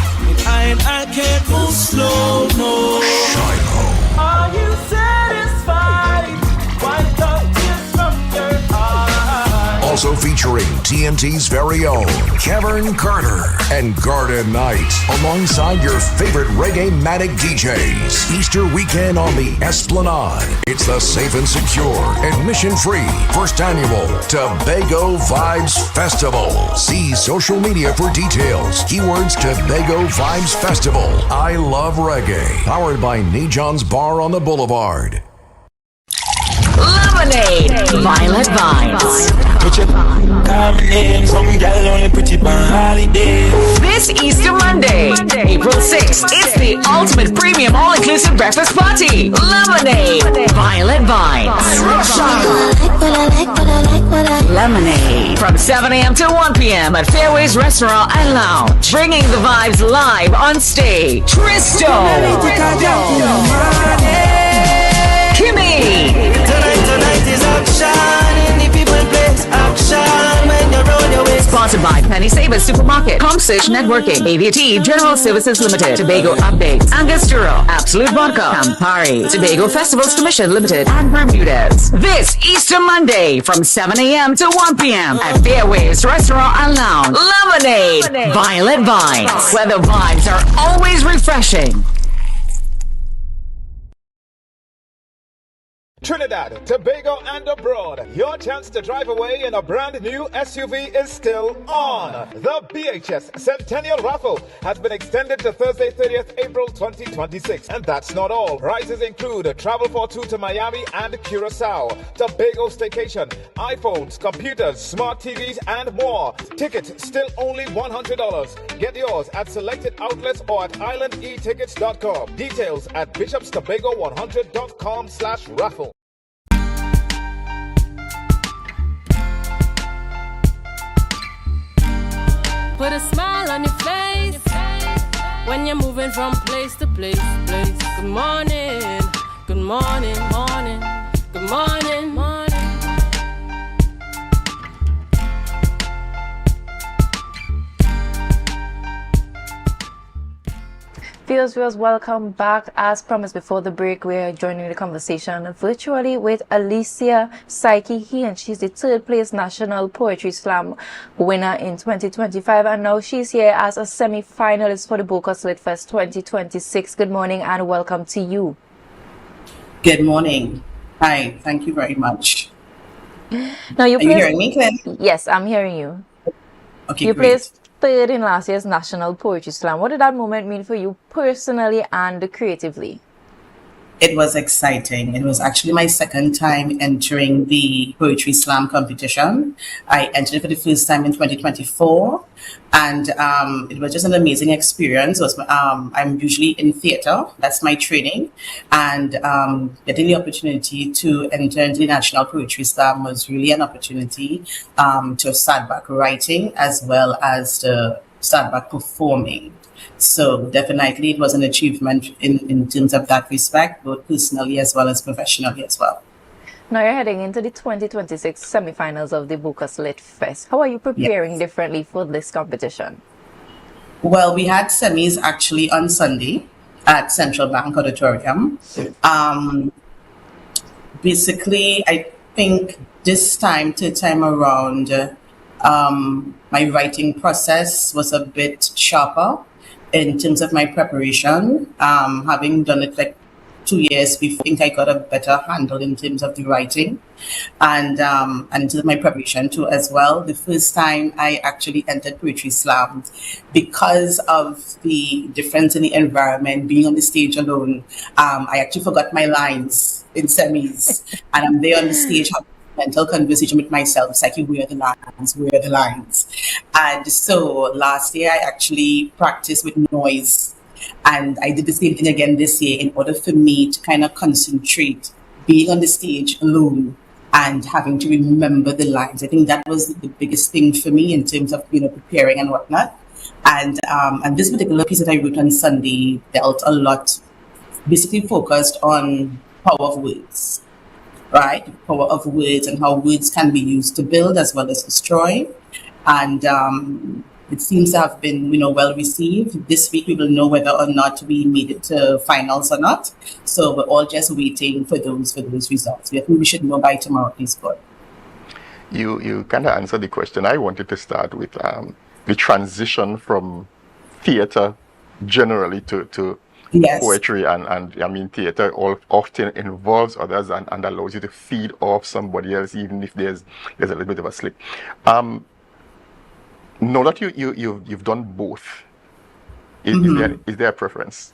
and I can't move slow, no. Shiloh. Are you satisfied? Wipe the tears from your eyes. Also featuring TNT's very own Kevin Carter and Garden Knight, alongside your favorite reggae-matic DJs. Easter weekend on the Esplanade. It's the safe and secure, admission-free, first annual Tobago Vibes Festival. See social media for details. Keywords Tobago Vibes Festival. I Love Reggae. Powered by John's Bar on the Boulevard. Lemonade, Violet Vibes. This Easter Monday, April 6th, it's the ultimate premium all-inclusive breakfast party. Lemonade, Violet Vibes. Lemonade from 7 a.m. to 1 p.m. at Fairways Restaurant and Lounge. Bringing the vibes live on stage. Tristo. Kimmy. Tonight is action in the people place. Action when you're on your way. Sponsored by Penny Savers Supermarket, ComSearch Networking, AVT General Services Limited, Tobago Updates, Angostura, Absolute Vodka, Campari, Tobago Festivals Commission Limited, and Bermudez. This Easter Monday from 7 a.m. to 1 p.m. at Fairways Restaurant and Lounge. Lemonade, Violet Vibes, where the vibes are always refreshing. Trinidad, Tobago, and abroad, your chance to drive away in a brand new SUV is still on. The BHS Centennial Raffle has been extended to Thursday, 30th April 2026. And that's not all. Prizes include travel for 2 to Miami and Curacao, Tobago staycation, iPhones, computers, smart TVs, and more. Tickets still only $100. Get yours at selected outlets or at islandetickets.com. Details at bishopstobago100.com/raffle. Put a smile on your face when you're moving from place to place. Good morning, good morning, morning, good morning, morning. Viewers, welcome back. As promised before the break, we are joining the conversation virtually with Alicia Syke Haynes. She's the 3rd place National Poetry Slam winner in 2025, and now she's here as a semi-finalist for the Bocas Lit Fest 2026. Good morning and welcome to you. Good morning. Hi, thank you very much. Now you Are you hearing me, Claire? Yes, I'm hearing you. Okay, You great. placed third in last year's National Poetry Slam. What did that moment mean for you personally and creatively? It was exciting. It was actually my second time entering the Poetry Slam competition. I entered for the first time in 2024, and it was just an amazing experience. I'm usually in theatre, that's my training, and getting the opportunity to enter into the National Poetry Slam was really an opportunity to start back writing as well as to start back performing. So definitely it was an achievement in terms of that respect, both personally as well as professionally as well. Now you're heading into the 2026 semi-finals of the Bocas Lit Fest. How are you preparing differently for this competition? Well, we had semis actually on Sunday at Central Bank Auditorium. Basically, I think this time around, my writing process was a bit sharper in terms of my preparation. Having done it like 2 years before, I think I got a better handle in terms of the writing and in terms of my preparation too as well. The first time I actually entered Poetry Slam, because of the difference in the environment, being on the stage alone, I actually forgot my lines in semis, and I'm there on the stage having a mental conversation with myself. It's like, where are the lines? And so last year I actually practiced with noise, and I did the same thing again this year in order for me to kind of concentrate, being on the stage alone and having to remember the lines. I think that was the biggest thing for me in terms of preparing and whatnot. And this particular piece that I wrote on Sunday dealt a lot, basically focused on power of words, right? The power of words and how words can be used to build as well as destroy. And it seems to have been, well received. This week we will know whether or not we made it to finals or not. So we're all just waiting for those results. I think we should know by tomorrow, please God. You kind of answered the question. I wanted to start with the transition from theater generally to poetry, and I mean theater often involves others and allows you to feed off somebody else, even if there's a little bit of a slip. Know that you've done both. Is there a preference?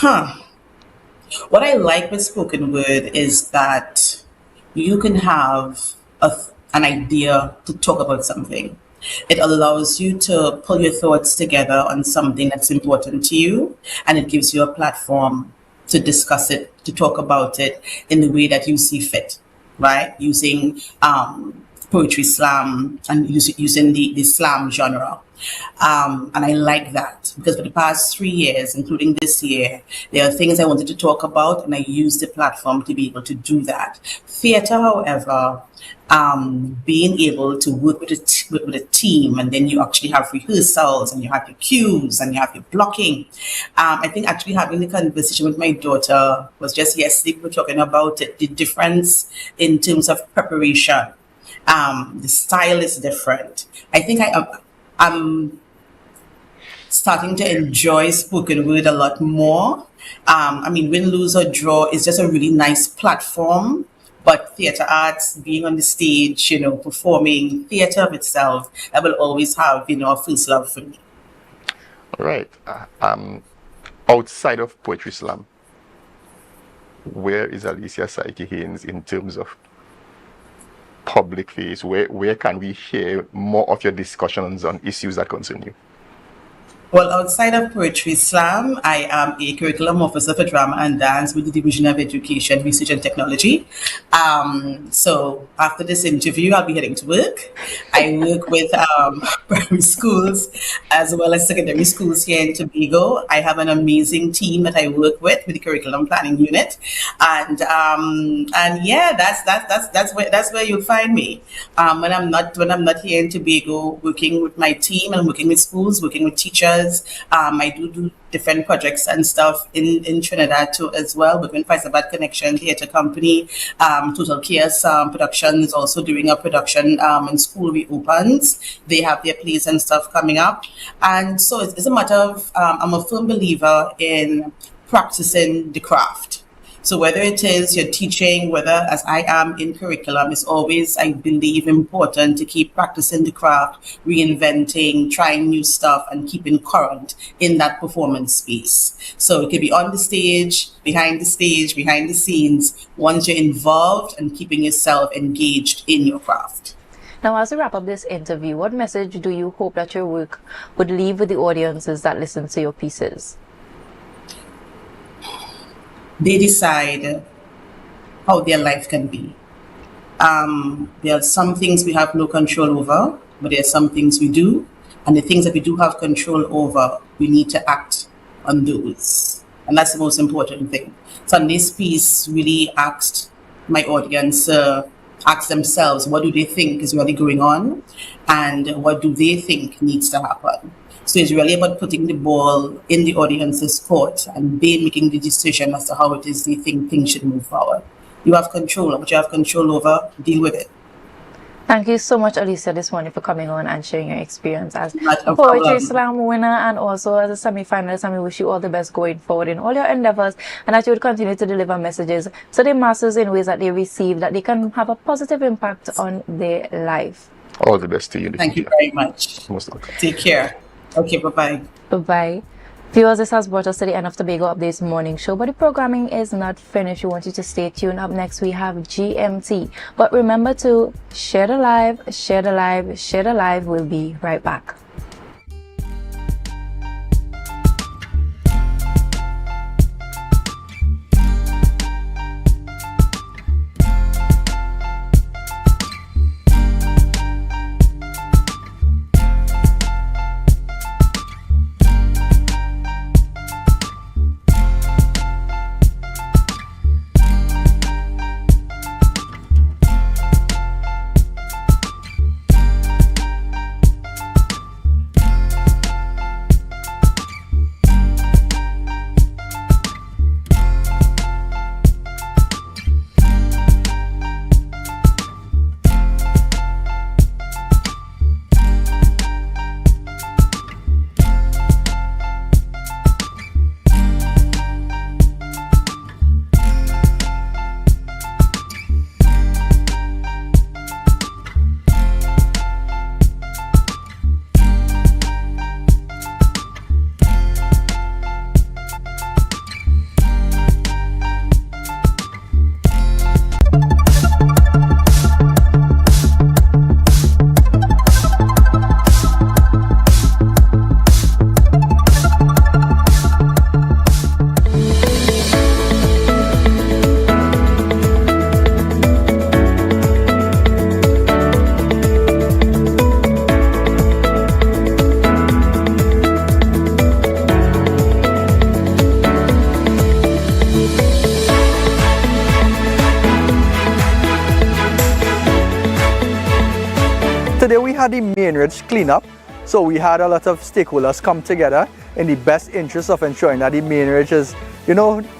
What I like with spoken word is that you can have an idea to talk about something. It allows you to pull your thoughts together on something that's important to you, and it gives you a platform to discuss it, to talk about it in the way that you see fit, right? Using Poetry Slam and using the slam genre. And I like that because for the past 3 years, including this year, there are things I wanted to talk about, and I used the platform to be able to do that. Theater, however, being able to work with a team, and then you actually have rehearsals, and you have your cues, and you have your blocking. I think actually having the conversation with my daughter was just yesterday. We were talking about it, the difference in terms of preparation. The style is different. I think I'm starting to enjoy spoken word a lot more. I mean, win, lose, or draw is just a really nice platform. But theatre arts, being on the stage, performing, theatre of itself, I will always have, a first love for me. All right. Outside of Poetry Slam, where is Alicia Saiki Haynes in terms of public face? Where can we hear more of your discussions on issues that concern you? Well, outside of Poetry Slam, I am a curriculum officer for drama and dance with the Division of Education, Research and Technology. So after this interview, I'll be heading to work. I work with primary schools as well as secondary schools here in Tobago. I have an amazing team that I work with the curriculum planning unit, and yeah, that's where you'll find me when I'm not here in Tobago, working with my team and working with schools, working with teachers. I do different projects and stuff in Trinidad too as well. We're with Faisabad Connection Theatre Company, Total Chaos Productions, also doing a production when school reopens. They have their plays and stuff coming up. And so it's a matter of, I'm a firm believer in practicing the craft. So whether it is you're teaching, whether as I am in curriculum, it's always, I believe, important to keep practicing the craft, reinventing, trying new stuff, and keeping current in that performance space. So it could be on the stage, behind the scenes, once you're involved and keeping yourself engaged in your craft. Now, as we wrap up this interview, what message do you hope that your work would leave with the audiences that listen to your pieces? They decide how their life can be. There are some things we have no control over, but there are some things we do. And the things that we do have control over, we need to act on those. And that's the most important thing. So this piece really asked my audience ask themselves, what do they think is really going on? And what do they think needs to happen? So it's really about putting the ball in the audience's court and they making the decision as to how it is they think things should move forward. You have control of what you have control over, deal with it. Thank you so much, Alicia, this morning for coming on and sharing your experience as Not a Poetry problem. Slam winner and also as a semi-finalist. And we wish you all the best going forward in all your endeavors and that you would continue to deliver messages to the masses in ways that they receive, that they can have a positive impact on their life. All the best to you. Thank you very much. Most welcome. Take care. Okay, bye-bye. Bye-bye. Viewers, this has brought us to the end of Tobago Updates morning show, but the programming is not finished. We want you to stay tuned. Up next, we have GMT. But remember to share the live, share the live, share the live. We'll be right back. Today we had the main ridge cleanup, so we had a lot of stakeholders come together in the best interest of ensuring that the main ridge is,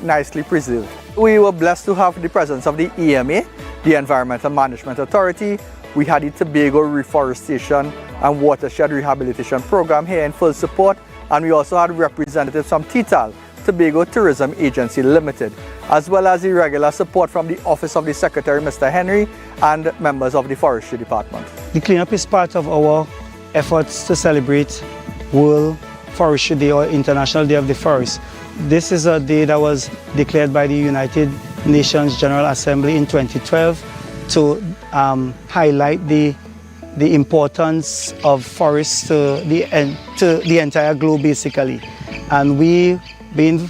nicely preserved. We were blessed to have the presence of the EMA, the Environmental Management Authority. We had the Tobago Reforestation and Watershed Rehabilitation Program here in full support, and we also had representatives from TTAL, Tobago Tourism Agency Limited, as well as the regular support from the Office of the Secretary, Mr. Henry, and members of the Forestry Department. The cleanup is part of our efforts to celebrate World Forestry Day or International Day of the Forest. This is a day that was declared by the United Nations General Assembly in 2012 to highlight the importance of forests to the entire globe, basically. And we, being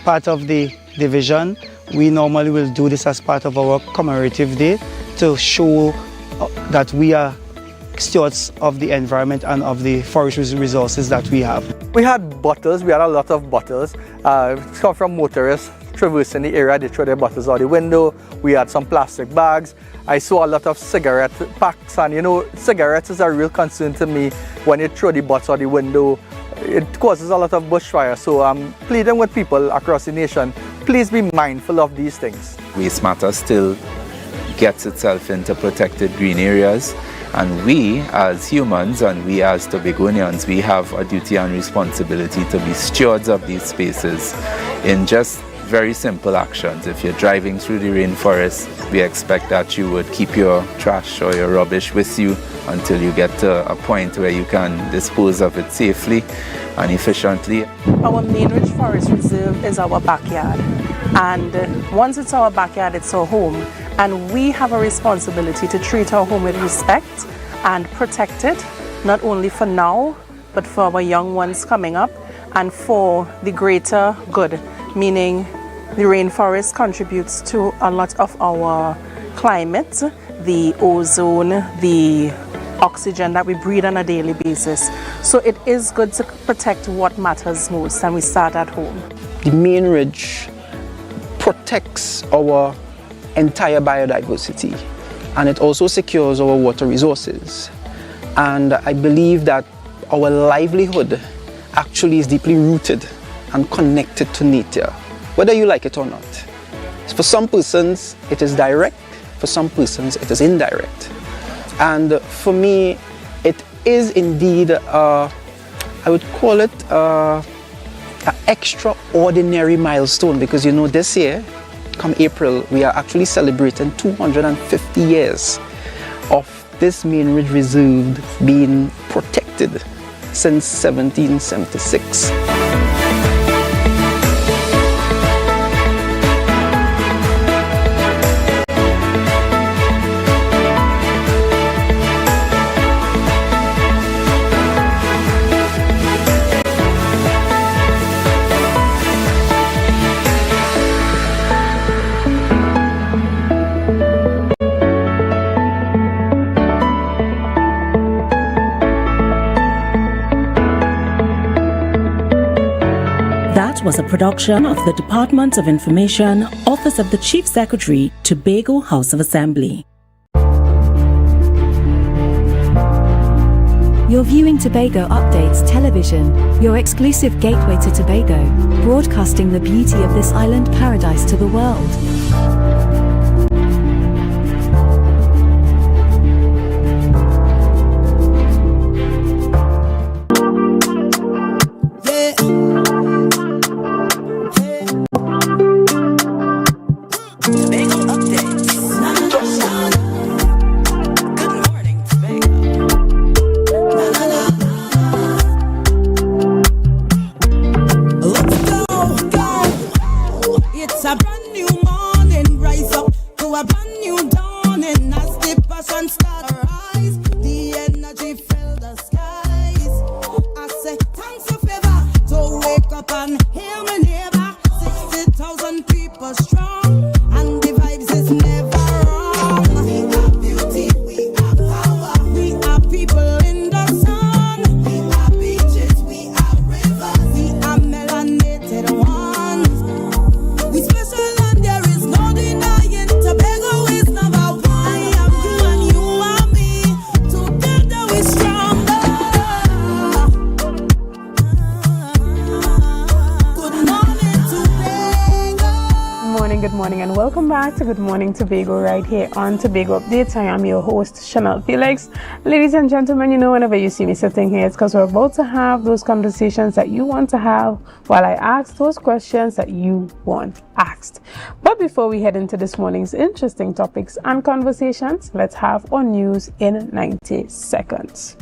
part of the division, we normally will do this as part of our commemorative day to show that we are stewards of the environment and of the forest resources that we have. We had bottles, we had a lot of bottles. Come from motorists traversing the area, they throw their bottles out the window. We had some plastic bags. I saw a lot of cigarette packs, and cigarettes is a real concern to me. When you throw the butts out the window, it causes a lot of bushfire. So I'm pleading with people across the nation, please be mindful of these things. Waste matter still gets itself into protected green areas, and we as humans and we as Tobagonians, we have a duty and responsibility to be stewards of these spaces in just very simple actions. If you're driving through the rainforest, we expect that you would keep your trash or your rubbish with you until you get to a point where you can dispose of it safely and efficiently. Our main Ridge Forest Reserve is our backyard, and once it's our backyard, it's our home, and we have a responsibility to treat our home with respect and protect it, not only for now, but for our young ones coming up and for the greater good, meaning the rainforest contributes to a lot of our climate, the ozone, the oxygen that we breathe on a daily basis. So it is good to protect what matters most, and we start at home. The main ridge protects our entire biodiversity, and it also secures our water resources. And I believe that our livelihood actually is deeply rooted and connected to nature, whether you like it or not. For some persons, it is direct. For some persons, it is indirect. And for me, it is indeed, I would call it an extraordinary milestone, because you know, this year, come April, we are actually celebrating 250 years of this main ridge reserve being protected since 1776. Was a production of the Department of Information, Office of the Chief Secretary, Tobago House of Assembly. You're viewing Tobago Updates Television, your exclusive gateway to Tobago, broadcasting the beauty of this island paradise to the world. Good morning, Tobago, right here on Tobago Updates. I am your host, Chanel Felix. Ladies and gentlemen, you know, whenever you see me sitting here, it's because we're about to have those conversations that you want to have while I ask those questions that you want asked. But before we head into this morning's interesting topics and conversations, let's have our news in 90 seconds.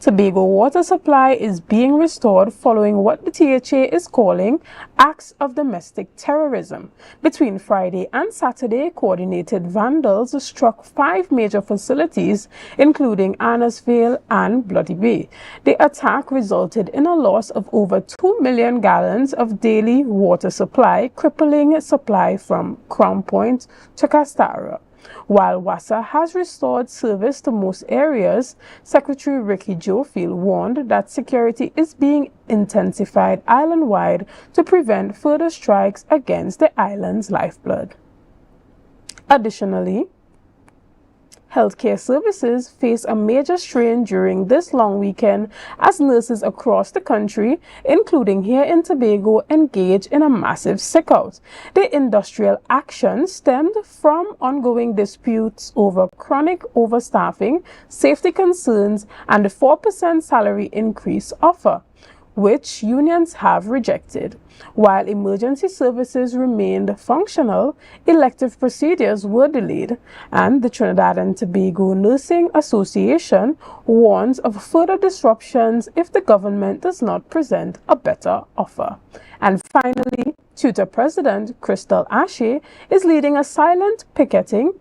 Tobago water supply is being restored following what the THA is calling acts of domestic terrorism. Between Friday and Saturday, coordinated vandals struck 5 major facilities, including Annesville and Bloody Bay. The attack resulted in a loss of over 2 million gallons of daily water supply, crippling supply from Crown Point to Castara. While WASA has restored service to most areas, Secretary Ricky Jofield warned that security is being intensified island-wide to prevent further strikes against the island's lifeblood. Additionally, healthcare services face a major strain during this long weekend as nurses across the country, including here in Tobago, engage in a massive sick-out. The industrial action stemmed from ongoing disputes over chronic overstaffing, safety concerns, and the 4% salary increase offer. which unions have rejected. While emergency services remained functional, elective procedures were delayed, and the Trinidad and Tobago Nursing Association warns of further disruptions if the government does not present a better offer. And finally, Tutor President Crystal Ashe is leading a silent picketing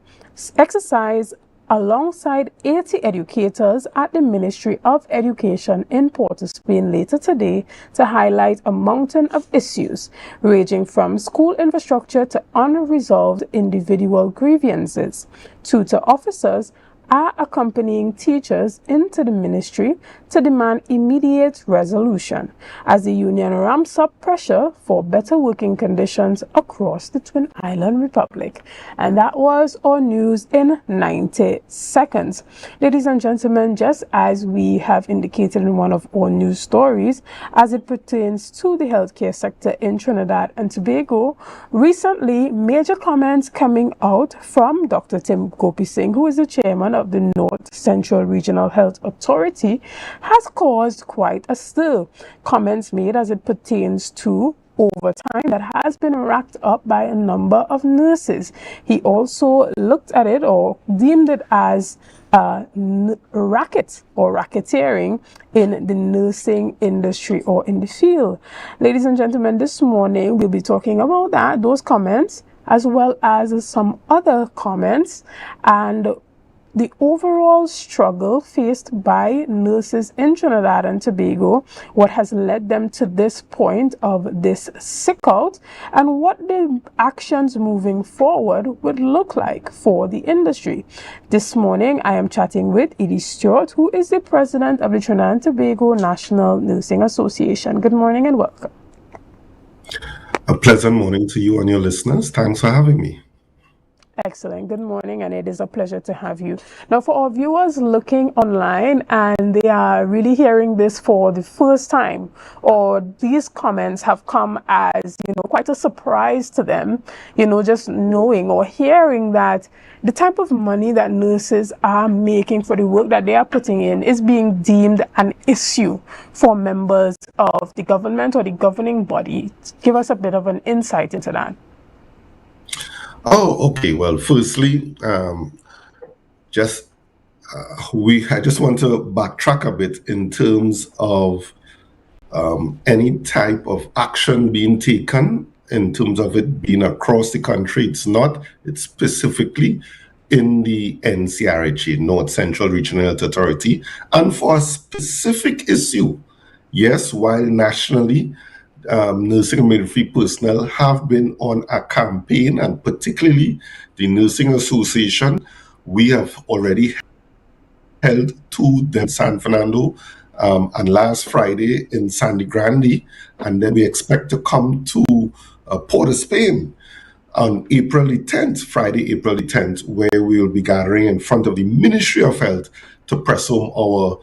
exercise alongside 80 educators at the Ministry of Education in Port of Spain later today to highlight a mountain of issues ranging from school infrastructure to unresolved individual grievances. Tutor officers are accompanying teachers into the ministry to demand immediate resolution as the union ramps up pressure for better working conditions across the Twin Island Republic. And that was our news in 90 seconds. Ladies and gentlemen, just as we have indicated in one of our news stories, as it pertains to the healthcare sector in Trinidad and Tobago, recently major comments coming out from Dr. Tim Gopi Singh, who is the chairman of the North Central Regional Health Authority, has caused quite a stir. Comments made as it pertains to overtime that has been racked up by a number of nurses. He also looked at it or deemed it as racket or racketeering in the nursing industry or in the field. Ladies and gentlemen, this morning we'll be talking about that, those comments, as well as some other comments and the overall struggle faced by nurses in Trinidad and Tobago, what has led them to this point of this sick out, and what the actions moving forward would look like for the industry. This morning, I am chatting with Edie Stewart, who is the president of the Trinidad and Tobago National Nursing Association. Good morning and welcome. A pleasant morning to you and your listeners. Thanks for having me. Excellent. Good morning, and it is a pleasure to have you. Now, for our viewers looking online and they are really hearing this for the first time, or these comments have come as, quite a surprise to them, just knowing or hearing that the type of money that nurses are making for the work that they are putting in is being deemed an issue for members of the government or the governing body. Give us a bit of an insight into that. Oh, okay. Well, firstly, I just want to backtrack a bit in terms of any type of action being taken in terms of it being across the country. It's specifically in the NCRHA, North Central Regional Health Authority, and for a specific issue. Yes, while nationally, nursing and midwifery personnel have been on a campaign, and particularly the Nursing Association, we have already held two in San Fernando and last Friday in Sandy Grande, and then we expect to come to Port of Spain on April the 10th, Friday, April the 10th, where we will be gathering in front of the Ministry of Health to press home our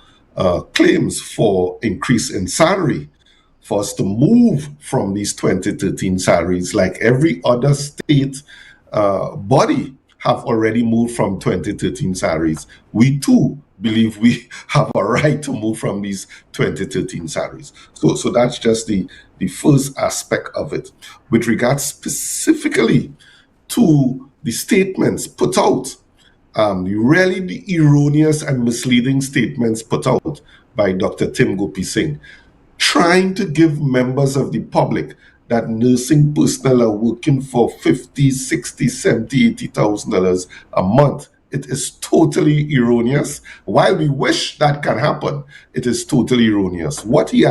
claims for increase in salary, for us to move from these 2013 salaries like every other state body have already moved from 2013 salaries. We too believe we have a right to move from these 2013 salaries. So that's just the first aspect of it. With regards specifically to the statements put out, really the erroneous and misleading statements put out by Dr. Tim Gopi Singh, trying to give members of the public that nursing personnel are working for $50,000, $60,000, $70,000, $80,000 a month. It is totally erroneous. While we wish that can happen, it is totally erroneous. What he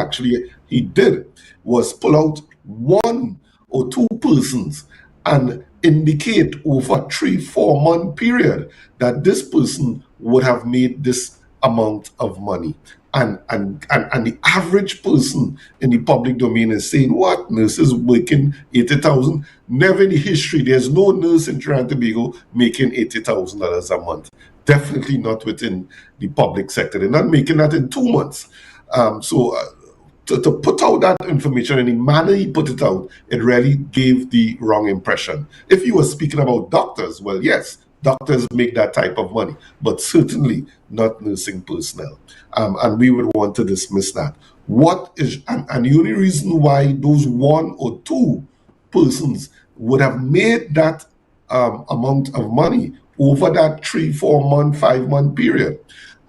did was pull out one or two persons and indicate over a 3-4 month period that this person would have made this amount of money. And the average person in the public domain is saying, what? Nurses working 80,000? Never in the history. There's no nurse in Trinidad and Tobago making $80,000 a month. Definitely not within the public sector. They're not making that in 2 months. To put out that information in the manner he put it out, it really gave the wrong impression. If you were speaking about doctors, well, yes, doctors make that type of money, but certainly not nursing personnel. And we would want to dismiss that. what is, and the only reason why those one or two persons would have made that amount of money over that 3, 4 month, 5 month period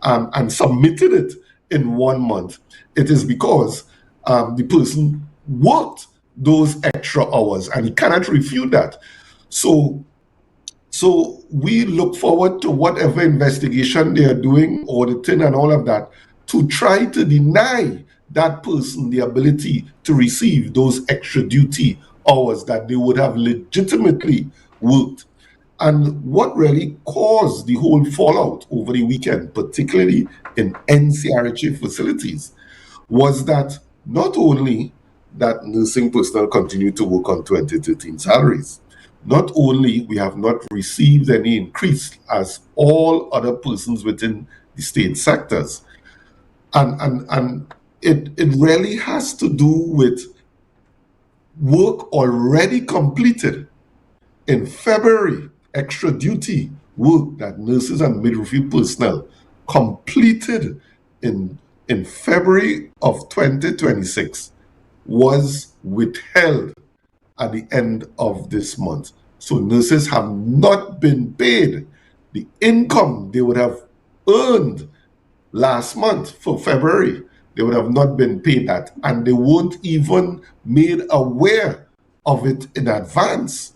and submitted it in 1 month, it is because the person worked those extra hours and he cannot refute that. So we look forward to whatever investigation they are doing, auditing and all of that, to try to deny that person the ability to receive those extra duty hours that they would have legitimately worked. And what really caused the whole fallout over the weekend, particularly in NCRHA facilities, was that not only that nursing personnel continue to work on 2013 salaries, not only we have not received any increase as all other persons within the state sectors, and it really has to do with work already completed in February, extra duty work that nurses and midwifery personnel completed in February of 2026 was withheld at the end of this month. So nurses have not been paid the income they would have earned last month for February. They would have not been paid that, and they weren't even made aware of it in advance.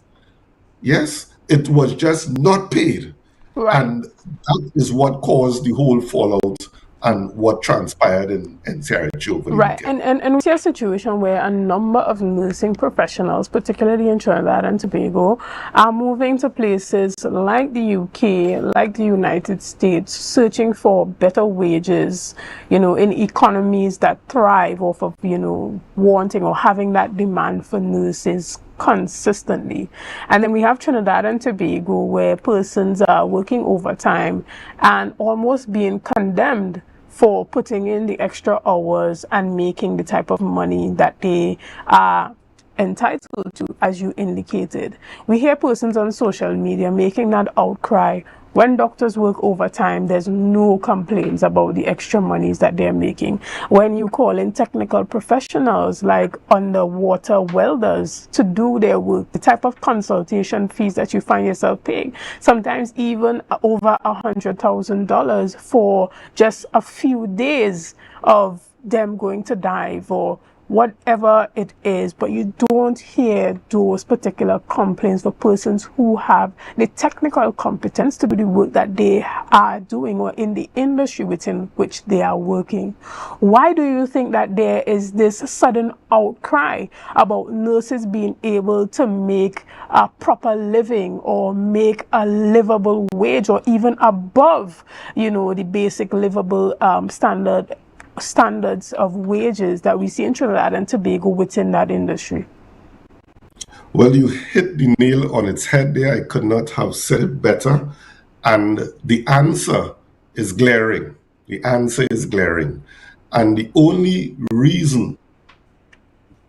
Yes, it was just not paid. Right. And that is what caused the whole fallout and what transpired in NCRH over the Right, weekend. and we see a situation where a number of nursing professionals, particularly in Trinidad and Tobago, are moving to places like the UK, like the United States, searching for better wages, you know, in economies that thrive off of, you know, wanting or having that demand for nurses consistently. And then we have Trinidad and Tobago, where persons are working overtime and almost being condemned for putting in the extra hours and making the type of money that they are entitled to, as you indicated. We hear persons on social media making that outcry. When doctors work overtime, there's no complaints about the extra monies that they're making. When you call in technical professionals like underwater welders to do their work, the type of consultation fees that you find yourself paying, sometimes even over $100,000 for just a few days of them going to dive or whatever it is, but you don't hear those particular complaints for persons who have the technical competence to do the work that they are doing or in the industry within which they are working. Why do you think that there is this sudden outcry about nurses being able to make a proper living or make a livable wage or even above, you know, the basic livable standards of wages that we see in Trinidad and Tobago within that industry? Well, you hit the nail on its head there. I could not have said it better. And the answer is glaring. The answer is glaring. And the only reason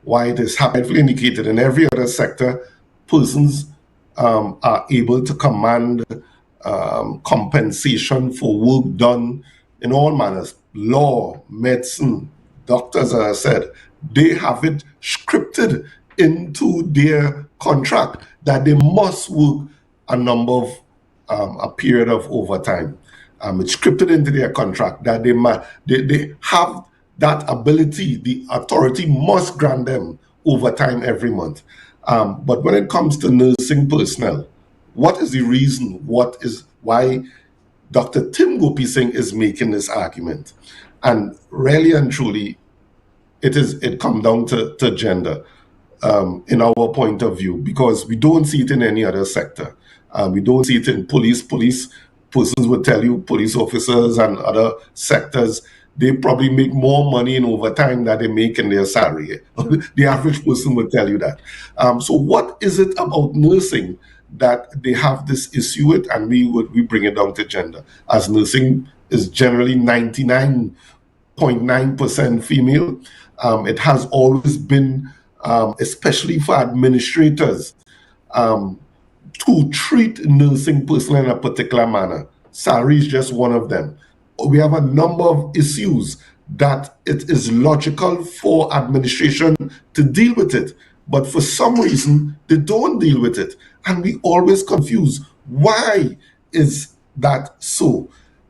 why it is rightfully indicated in every other sector, persons are able to command compensation for work done in all manners. Law, medicine, doctors, as I said, they have it scripted into their contract that they must work a number of a period of overtime. It's scripted into their contract that they have that ability. The authority must grant them overtime every month. But when it comes to nursing personnel, what is the reason? Why Dr. Tim Gopi Singh is making this argument? And really and truly, it comes down to gender in our point of view, because we don't see it in any other sector. We don't see it in police. Police persons would tell you, police officers and other sectors, they probably make more money in overtime than they make in their salary. The average person would tell you that. So what is it about nursing that they have this issue with, and we bring it down to gender, as nursing is generally 99.9% female. It has always been, especially for administrators, to treat nursing personnel in a particular manner. Salary is just one of them. We have a number of issues that it is logical for administration to deal with it. But for some reason, they don't deal with it. And we always confuse, why is that so?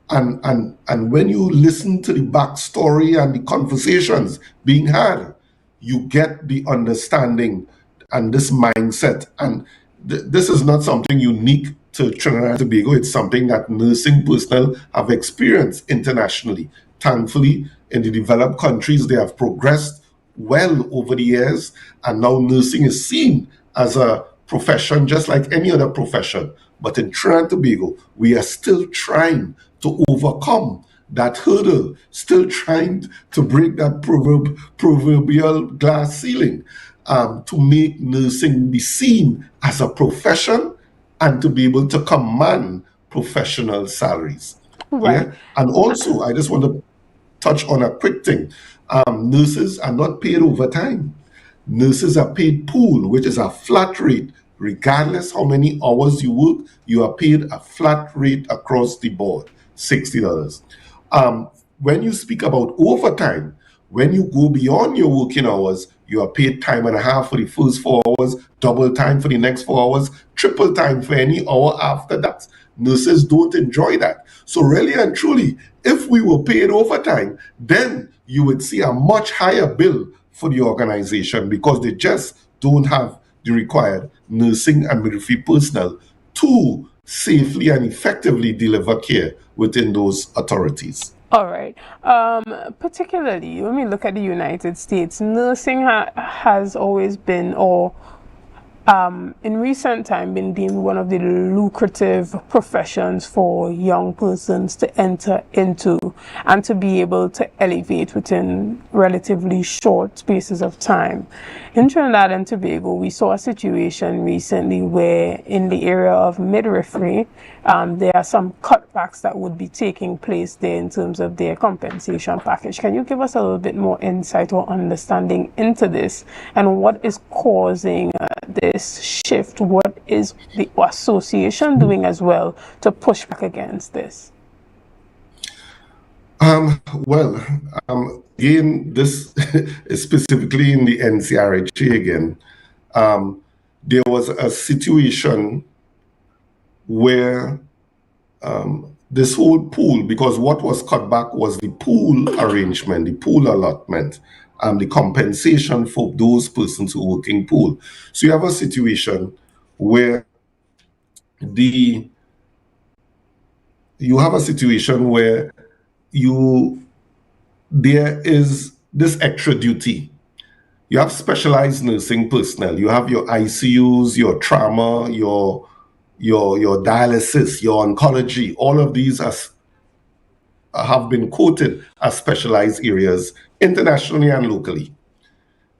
And when you listen to the backstory and the conversations being had, you get the understanding and this mindset. And this is not something unique to Trinidad and Tobago. It's something that nursing personnel have experienced internationally. Thankfully, in the developed countries, they have progressed well over the years, and now nursing is seen as a profession just like any other profession. But in Trinidad and Tobago, we are still trying to overcome that hurdle, still trying to break that proverbial glass ceiling, to make nursing be seen as a profession and to be able to command professional salaries. Right. Yeah? And also, I just want to touch on a quick thing. Nurses are not paid overtime. Nurses are paid pool, which is a flat rate. Regardless how many hours you work, you are paid a flat rate across the board, $60. When you speak about overtime, when you go beyond your working hours, you are paid time and a half for the first 4 hours, double time for the next 4 hours, triple time for any hour after that. Nurses don't enjoy that. So really and truly, if we were paid overtime, then you would see a much higher bill for the organization, because they just don't have the required nursing and midwifery personnel to safely and effectively deliver care within those authorities. All right. Particularly when we look at the United States, nursing has always been, or in recent time, been deemed one of the lucrative professions for young persons to enter into and to be able to elevate within relatively short spaces of time. In Trinidad and Tobago, we saw a situation recently where in the area of midwifery, there are some cutbacks that would be taking place there in terms of their compensation package. Can you give us a little bit more insight or understanding into this, and what is causing this shift? What is the association doing as well to push back against this? Again, this is specifically in the NCRHA again. There was a situation where this whole pool, because what was cut back was the pool arrangement, the pool allotment, the compensation for those persons who work in pool. So you have a situation where there is this extra duty. You have specialized nursing personnel. You have your ICUs, your trauma, your dialysis, your oncology. All of these have been quoted as specialized areas internationally and locally.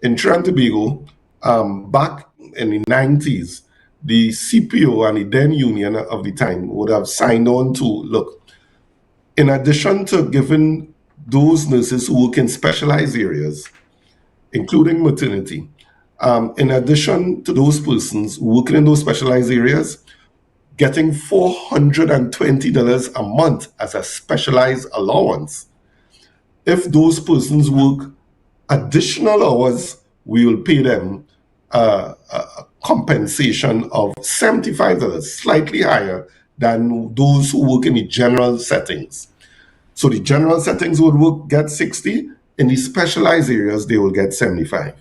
In Trinidad and Tobago, back in the 90s, the CPO and the then union of the time would have signed on to, look, in addition to giving those nurses who work in specialized areas, including maternity, in addition to those persons working in those specialized areas, getting $420 a month as a specialized allowance. If those persons work additional hours, we will pay them a compensation of $75, slightly higher than those who work in the general settings. So the general settings would get 60, in the specialized areas they will get 75.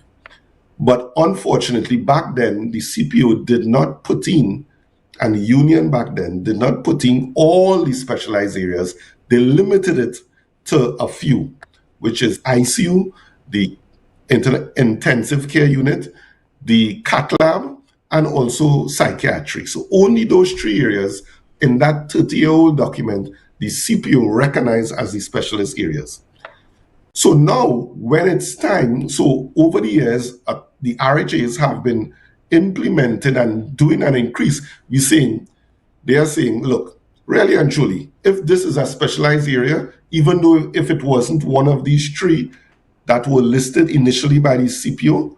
But unfortunately, back then the CPO did not put in, and the union back then did not put in all the specialized areas. They limited it to a few, which is ICU, the intensive care unit, the cath lab, and also psychiatry. So only those 3 areas in that 30-year-old document, the CPO recognized as the specialist areas. So now, when it's time, so over the years, the RHAs have been implemented and doing an increase. They are saying, look, really and truly, if this is a specialized area, even though if it wasn't one of these 3 that were listed initially by the CPO,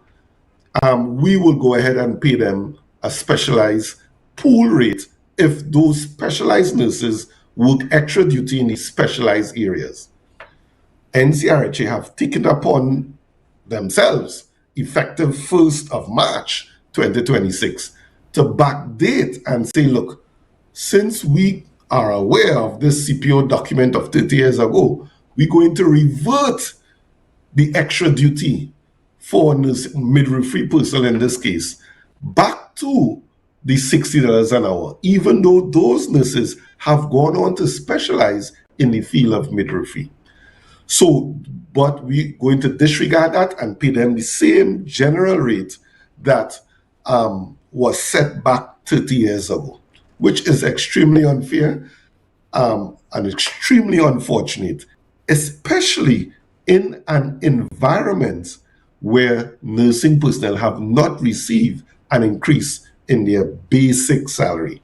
we will go ahead and pay them a specialized pool rate if those specialized nurses work extra duty in the specialized areas. NCRHA have taken upon themselves, effective 1st of March 2026, to backdate and say, look, since we are aware of this CPO document of 30 years ago, we're going to revert the extra duty for midwifery personnel in this case back to the $60 an hour, even though those nurses have gone on to specialize in the field of midwifery. So, but we're going to disregard that and pay them the same general rate that was set back 30 years ago, which is extremely unfair and extremely unfortunate, especially in an environment where nursing personnel have not received an increase in their basic salary.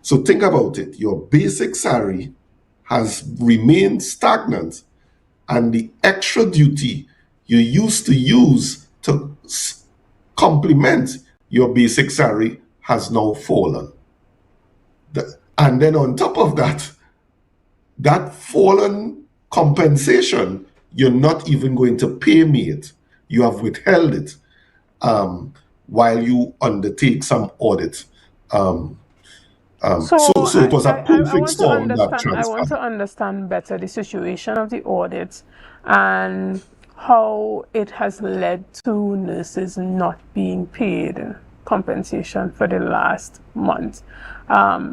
So think about it. Your basic salary has remained stagnant, and the extra duty you used to use to complement your basic salary has now fallen. And then on top of that, that fallen compensation, you're not even going to pay me it. You have withheld it while you undertake some audit. So it was a perfect storm that transpired. I want to understand better the situation of the audit and how it has led to nurses not being paid compensation for the last month,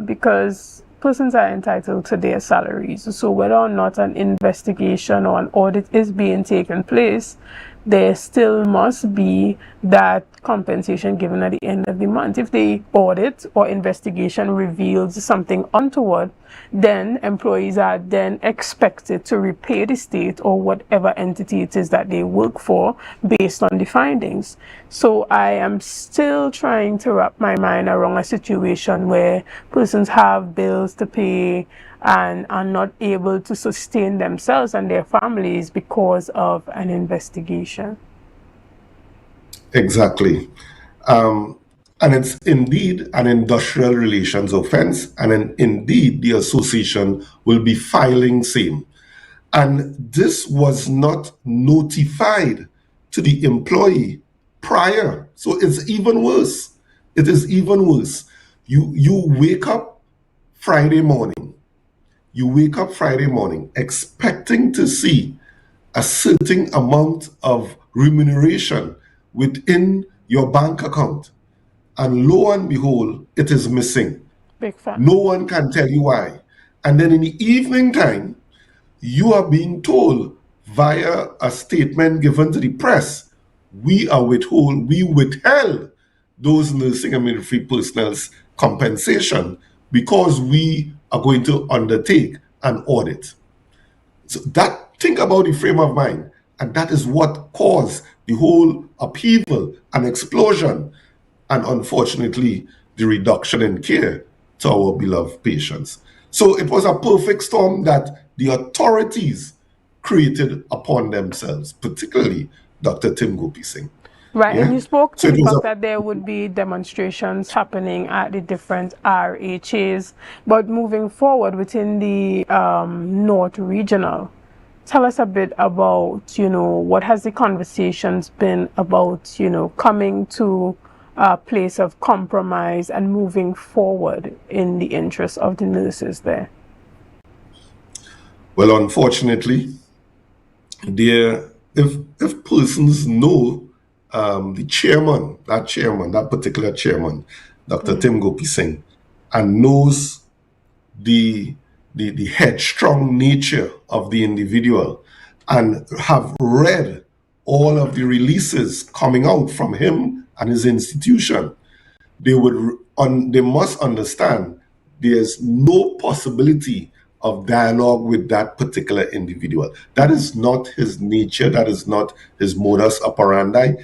because persons are entitled to their salaries. So whether or not an investigation or an audit is being taken place, there still must be that compensation given at the end of the month. If the audit or investigation reveals something untoward, then employees are then expected to repay the state or whatever entity it is that they work for based on the findings. So I am still trying to wrap my mind around a situation where persons have bills to pay and are not able to sustain themselves and their families because of an investigation. Exactly. And it's indeed an industrial relations offense, and indeed the association will be filing same. And this was not notified to the employee prior. So it's even worse. It is even worse. You wake up Friday morning. You wake up Friday morning expecting to see a certain amount of remuneration within your bank account. And lo and behold, it is missing. Big fact. No one can tell you why. And then in the evening time, you are being told via a statement given to the press, we withheld those nursing and midwifery personnel's compensation because we are going to undertake an audit. So think about the frame of mind, and that is what caused the whole upheaval and explosion, and unfortunately, the reduction in care to our beloved patients. So it was a perfect storm that the authorities created upon themselves, particularly Dr. Tim Gopi Singh. Right, Yeah? and you spoke to So it the was fact that there would be demonstrations happening at the different RHAs, but moving forward within the North Regional, tell us a bit about, what has the conversations been about, coming to a place of compromise and moving forward in the interest of the nurses there? Well, unfortunately, if persons know that particular chairman, Dr. Tim Gopi Singh, and knows the headstrong nature of the individual, and have read all of the releases coming out from him and his institution, they must understand there's no possibility of dialogue with that particular individual. That is not his nature. That is not his modus operandi.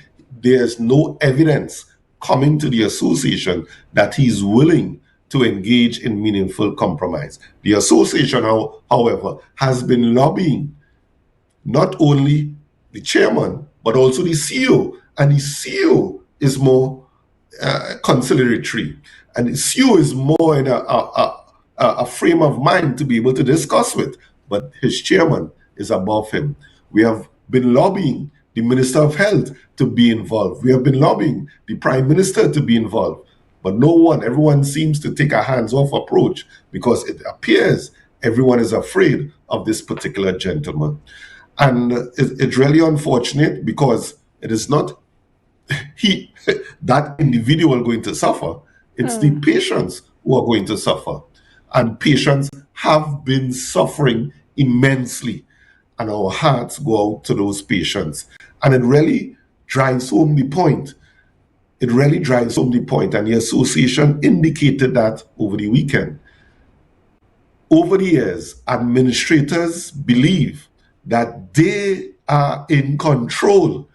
There's no evidence coming to the association that he's willing to engage in meaningful compromise. The association, however, has been lobbying not only the chairman, but also the CEO. And the CEO is more conciliatory. And the CEO is more in a frame of mind to be able to discuss with, but his chairman is above him. We have been lobbying the Minister of Health to be involved. We have been lobbying the Prime Minister to be involved. But everyone seems to take a hands-off approach because it appears everyone is afraid of this particular gentleman. And it's really unfortunate because it is not that individual going to suffer. It's the patients who are going to suffer. And patients have been suffering immensely. And our hearts go out to those patients. And it really drives home the point. And the association indicated that over the weekend. Over the years, administrators believe that they are in control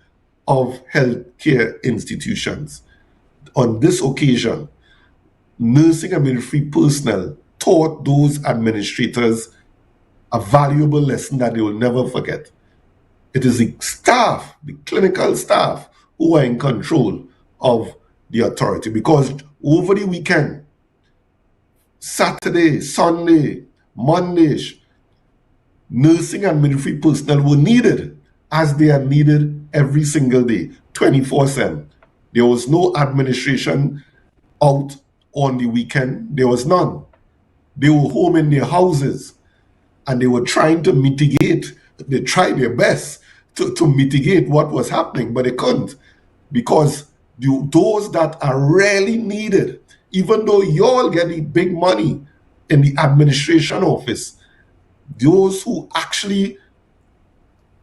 of healthcare institutions. On this occasion, nursing and midwifery personnel taught those administrators a valuable lesson that they will never forget. It is the staff, the clinical staff, who are in control of the authority, because over the weekend, Saturday, Sunday, Mondays, nursing and midwifery personnel were needed as they are needed every single day, 24/7. There was no administration out on the weekend. There was none. They were home in their houses and they were trying to mitigate. They tried their best to mitigate what was happening, but they couldn't, because those that are really needed, even though you all get the big money in the administration office, those who actually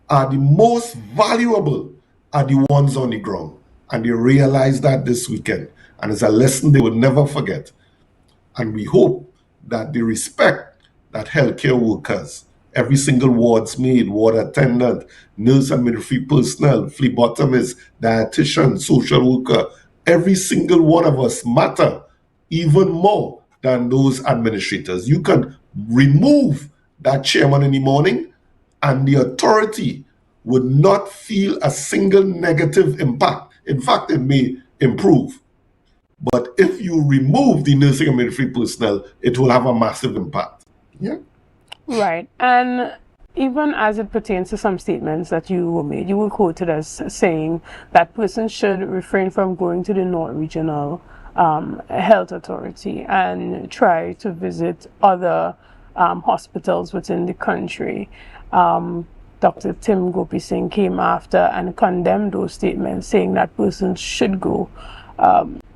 are the most valuable are the ones on the ground. And they realized that this weekend. And it's a lesson they will never forget. And we hope that they respect that healthcare workers, every single ward's maid, ward attendant, nurse and midwifery personnel, phlebotomist, dietitian, social worker, every single one of us matter even more than those administrators. You can remove that chairman in the morning and the authority would not feel a single negative impact. In fact, it may improve. But if you remove the nursing and midwifery personnel, it will have a massive impact. Yeah. Right. And even as it pertains to some statements that you made, you were quoted as saying that persons should refrain from going to the North Regional Health Authority and try to visit other hospitals within the country. Dr. Tim Gopi Singh came after and condemned those statements, saying that persons should go.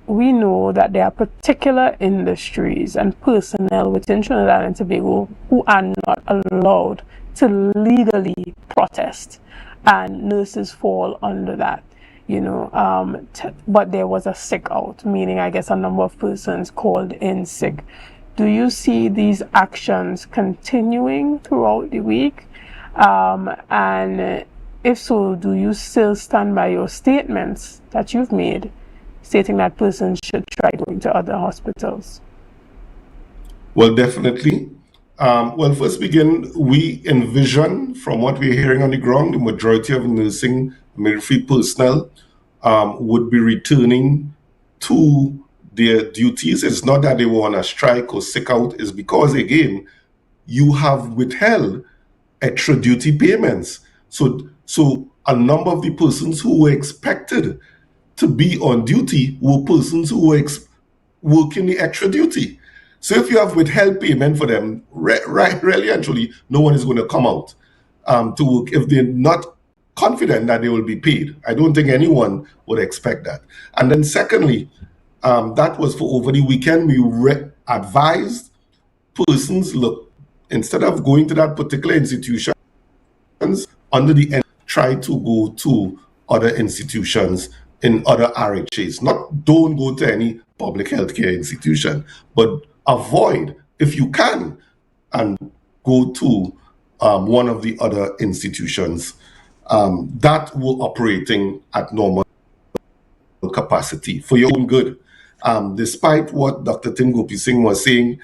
We know that there are particular industries and personnel within Trinidad and Tobago who are not allowed to legally protest, and nurses fall under that, but there was a sick out, meaning I guess a number of persons called in sick. Do you see these actions continuing throughout the week? And if so, do you still stand by your statements that you've made, stating that persons should try going to other hospitals? Well, definitely. First begin, we envision, from what we're hearing on the ground, the majority of nursing midwifery personnel would be returning to their duties. It's not that they were on a strike or sick out, it's because, again, you have withheld extra duty payments. So a number of the persons who were expected to be on duty were persons who were working the extra duty. So if you have withheld payment for them, really and truly, no one is going to come out to work if they're not confident that they will be paid. I don't think anyone would expect that. And then secondly, that was for over the weekend. We advised persons, look, instead of going to that particular institution, under the end, try to go to other institutions in other RHAs. Don't go to any public healthcare institution, but avoid, if you can, and go to one of the other institutions that were operating at normal capacity for your own good. Despite what Dr. Tim Gopi Singh was saying,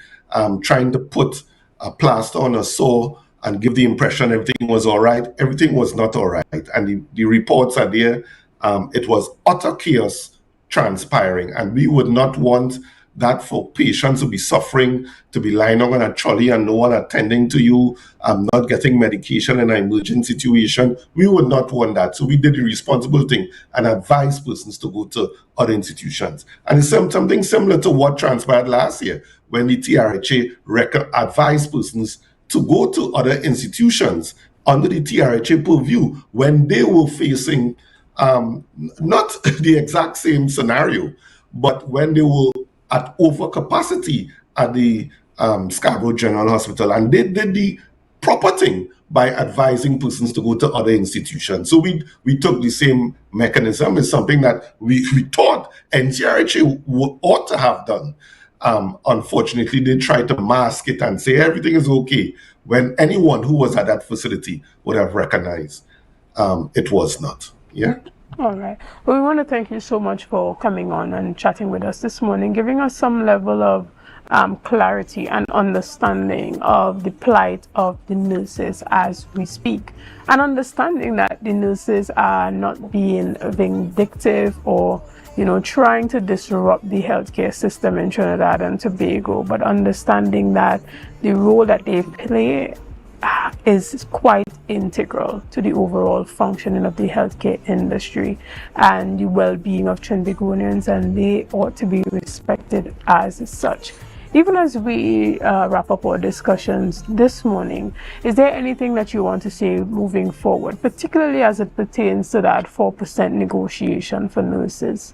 trying to put a plaster on a sore and give the impression everything was all right, everything was not all right. And the reports are there. It was utter chaos transpiring, and we would not want that for patients to be suffering, to be lying on a trolley and no one attending to you, not getting medication in an emergent situation. We would not want that. So we did the responsible thing and advised persons to go to other institutions. And it's something similar to what transpired last year when the TRHA advised persons to go to other institutions under the TRHA purview when they were facing not the exact same scenario, but when they were at overcapacity at the Scarborough General Hospital. And they did the proper thing by advising persons to go to other institutions. So we took the same mechanism. It's something that we thought NCRHA ought to have done. Unfortunately, they tried to mask it and say everything is okay, when anyone who was at that facility would have recognized it was not. Yeah. All right. Well, we want to thank you so much for coming on and chatting with us this morning, giving us some level of clarity and understanding of the plight of the nurses as we speak, and understanding that the nurses are not being vindictive or trying to disrupt the healthcare system in Trinidad and Tobago, but understanding that the role that they play is quite integral to the overall functioning of the healthcare industry and the well-being of Trinbagonians, and they ought to be respected as such. Even as we wrap up our discussions this morning, is there anything that you want to say moving forward, particularly as it pertains to that 4% negotiation for nurses?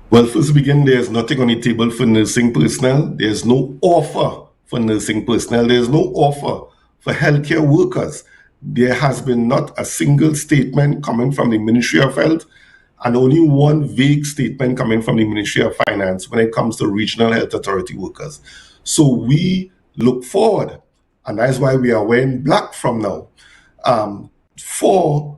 Well, first begin, there's nothing on the table for nursing personnel. There's no offer for nursing personnel. There's no offer for healthcare workers. There has been not a single statement coming from the Ministry of Health and only one vague statement coming from the Ministry of Finance when it comes to regional health authority workers. So we look forward, and that's why we are wearing black from now, for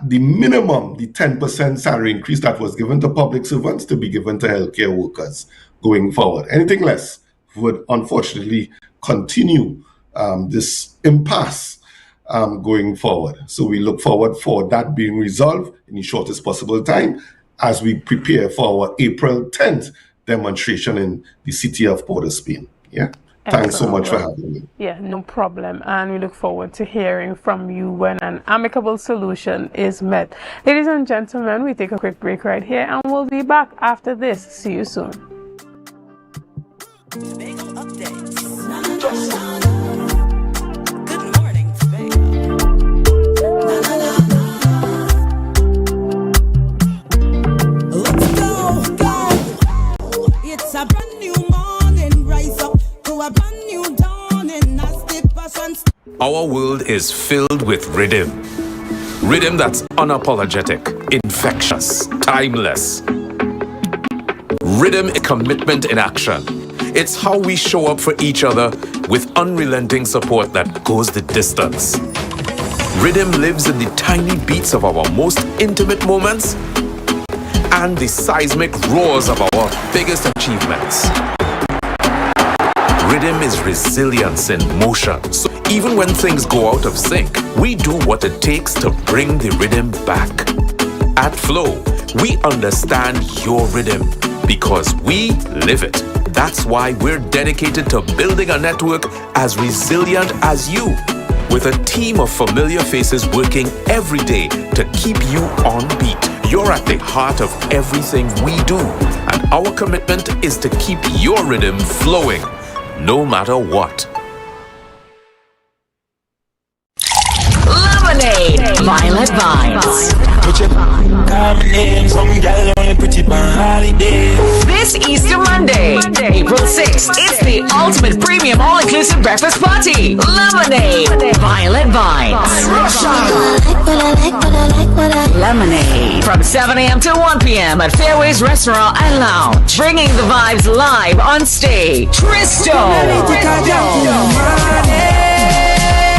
the minimum, the 10% salary increase that was given to public servants to be given to healthcare workers going forward. Anything less would unfortunately continue this impasse going forward. So we look forward for that being resolved in the shortest possible time as we prepare for our April 10th demonstration in the city of Port of Spain. Yeah. Thanks so much for having me. Yeah, no problem. And we look forward to hearing from you when an amicable solution is met. Ladies and gentlemen, we take a quick break right here and we'll be back after this. See you soon. It's a brand new morning, rise up to a brand new dawning as the passions. Our world is filled with rhythm. Rhythm that's unapologetic, infectious, timeless. Rhythm is commitment in action. It's how we show up for each other with unrelenting support that goes the distance. Rhythm lives in the tiny beats of our most intimate moments and the seismic roars of our biggest achievements. Rhythm is resilience in motion. So even when things go out of sync, we do what it takes to bring the rhythm back. At Flow, we understand your rhythm because we live it. That's why we're dedicated to building a network as resilient as you, with a team of familiar faces working every day to keep you on beat. You're at the heart of everything we do, and our commitment is to keep your rhythm flowing, no matter what. Lemonade, Violet Vibes. This Easter Monday, April 6th, it's the ultimate premium all-inclusive breakfast party. Lemonade, Violet Vibes. Lemonade from 7 a.m. to 1 p.m. at Fairways Restaurant and Lounge. Bringing the vibes live on stage. Tristo.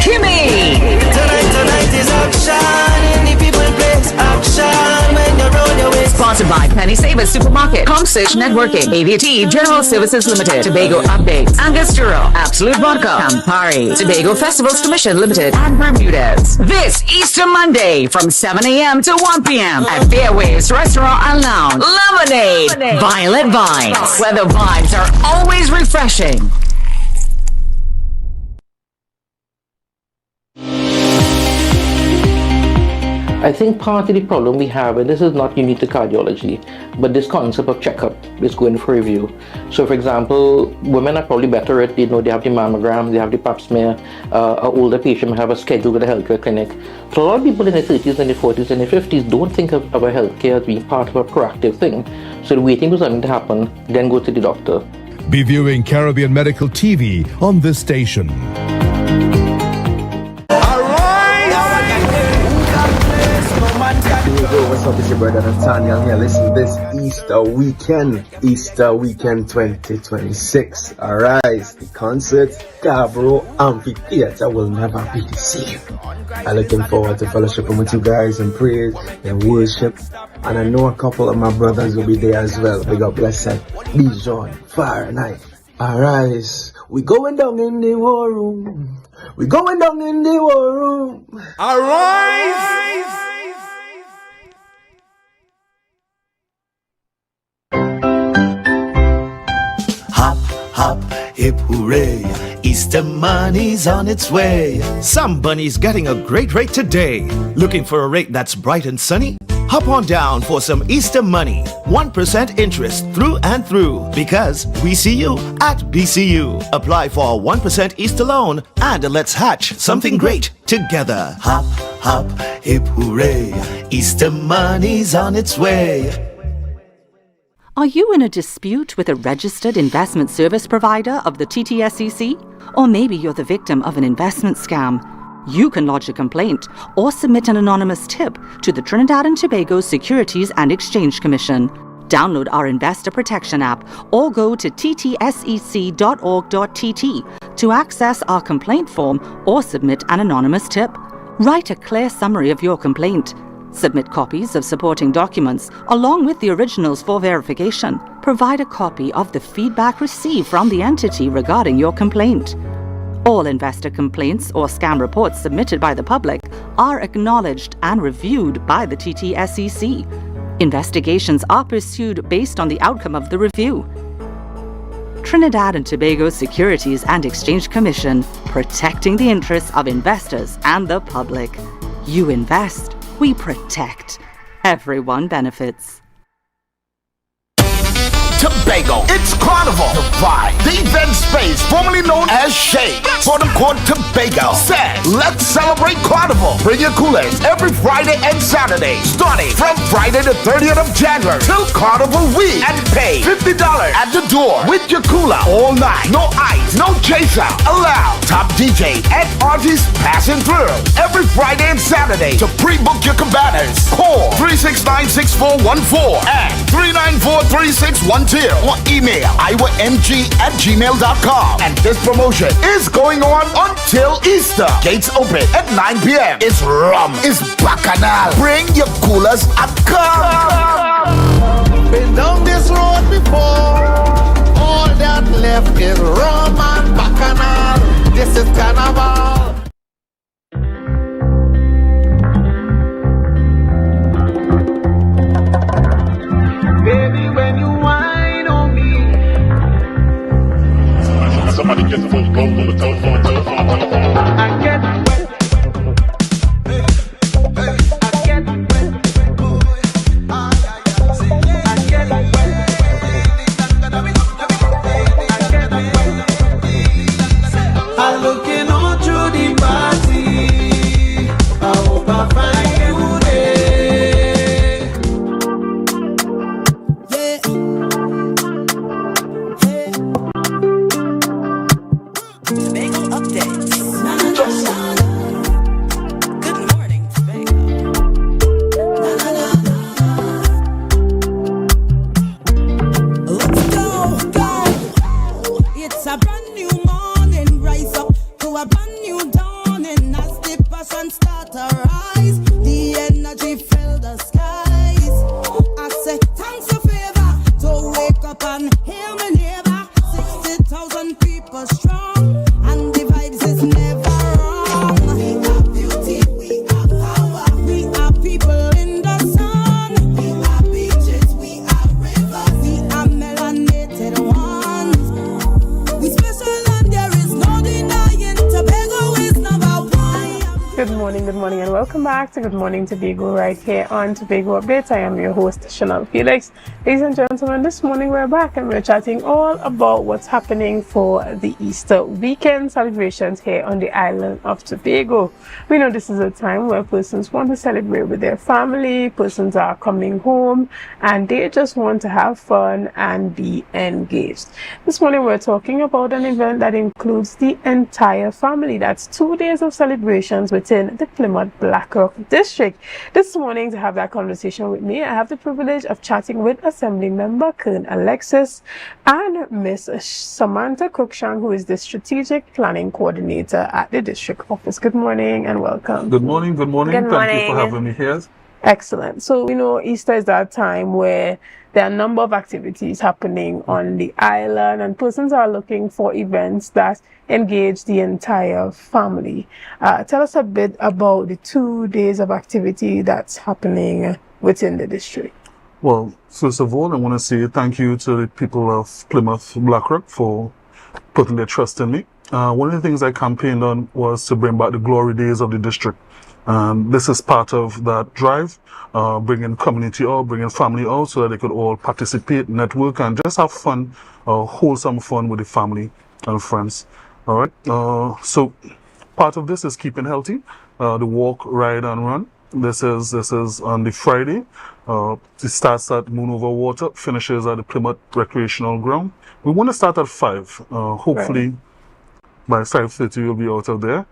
Kimmy. Tonight is action in the people place. Action when you're on your way. Sponsored by Penny Savers Supermarket, ComSearch Networking, AVT General Services Limited, Tobago Updates, Angostura, Absolute Vodka, Campari, Tobago Festivals Commission Limited, and Bermudez. This Easter Monday from 7 a.m. to 1 p.m. at Fairways Restaurant and Lounge. Lemonade, Violet Vibes, where the vibes are always refreshing. I think part of the problem we have, and this is not unique to cardiology, but this concept of checkup is going for review. So for example, women are probably better at, they have the mammogram, they have the pap smear, an older patient may have a schedule with a healthcare clinic. So a lot of people in their 30s and their 40s and their 50s don't think of our healthcare as being part of a proactive thing. So they're waiting for something to happen, then go to the doctor. Be viewing Caribbean Medical TV on this station. What's up, it's your brother Nathaniel here. Listen, this Easter weekend 2026. Alright, the concert, Scarborough Amphitheater will never be the same. I'm looking forward to fellowshipping with you guys in praise and worship. And I know a couple of my brothers will be there as well. Big up, blessed, Bijon, Fahrenheit. Alright, we going down in the war room. We going down in the war room. Alright! Hop, hop, hip hooray, Easter money's on its way. Some bunnies getting a great rate today. Looking for a rate that's bright and sunny? Hop on down for some Easter money. 1% interest through and through. Because we see you at BCU. Apply for a 1% Easter loan and let's hatch something great together. Hop, hop, hip hooray, Easter money's on its way. Are you in a dispute with a registered investment service provider of the TTSEC? Or maybe you're the victim of an investment scam? You can lodge a complaint or submit an anonymous tip to the Trinidad and Tobago Securities and Exchange Commission. Download our Investor Protection app or go to ttsec.org.tt to access our complaint form or submit an anonymous tip. Write a clear summary of your complaint. Submit copies of supporting documents along with the originals for verification. Provide a copy of the feedback received from the entity regarding your complaint. All investor complaints or scam reports submitted by the public are acknowledged and reviewed by the TTSEC. Investigations are pursued based on the outcome of the review. Trinidad and Tobago Securities and Exchange Commission, protecting the interests of investors and the public. You invest, we protect. Everyone benefits. Tobago, it's Carnival. The vibe, the event space formerly known as Shade, Fordham Court, Tobago, said, let's celebrate Carnival. Bring your coolers every Friday and Saturday, starting from Friday the 30th of January till Carnival week, and pay $50 at the door with your cooler all night. No ice, no chaser allowed. Top DJ and artists passing through every Friday and Saturday. To pre-book your cabanas, call 369-6414 and 394-3612 or email iwamg@gmail.com. And this promotion is going on until Easter. Gates open at 9 p.m. It's rum, it's bacchanal. Bring your coolers and come. Been down this road before. All that left is rum and bacchanal. This is carnival. Baby, when you whine on me. Somebody get the phone, go on the telephone. I get wet. I'm looking all through the party. I hope I find you there. Yeah. Tobago updates. Good morning, Tobago. Let's go. It's a brand new morning. Rise up to a brand new dawning. As the passion start to rise, the energy fill the skies. I morning, and welcome back to Good Morning Tobago right here on Tobago Updates. I am your host, Chanel Felix. Ladies and gentlemen, this morning we're back and we're chatting all about what's happening for the Easter weekend celebrations here on the island of Tobago. We know this is a time where persons want to celebrate with their family, persons are coming home, and they just want to have fun and be engaged. This morning we're talking about an event that includes the entire family. That's 2 days of celebrations within the Plymouth Blackrock district. This morning, to have that conversation with me, I have the privilege of chatting with Assembly Member Kern Alexis and Miss Samantha Cruikshank, who is the Strategic Planning Coordinator at the district office. Good morning and welcome. Good morning, good morning. Good Thank you morning. for having me here. Excellent. So, we know Easter is that time where there are a number of activities happening on the island, and persons are looking for events that engage the entire family. Tell us a bit about the 2 days of activity that's happening within the district. Well, first of all, I want to say thank you to the people of Plymouth Blackrock for putting their trust in me. One of the things I campaigned on was to bring back the glory days of the district. This is part of that drive, bringing community out, bringing family out so that they could all participate, network, and just have fun, wholesome fun with the family and friends. All right. So part of this is keeping healthy, the walk, ride, and run. This is on the Friday. It starts at Moon Over Water, finishes at the Plymouth Recreational Ground. We want to start at 5. Hopefully by 5:30 you'll be out of there.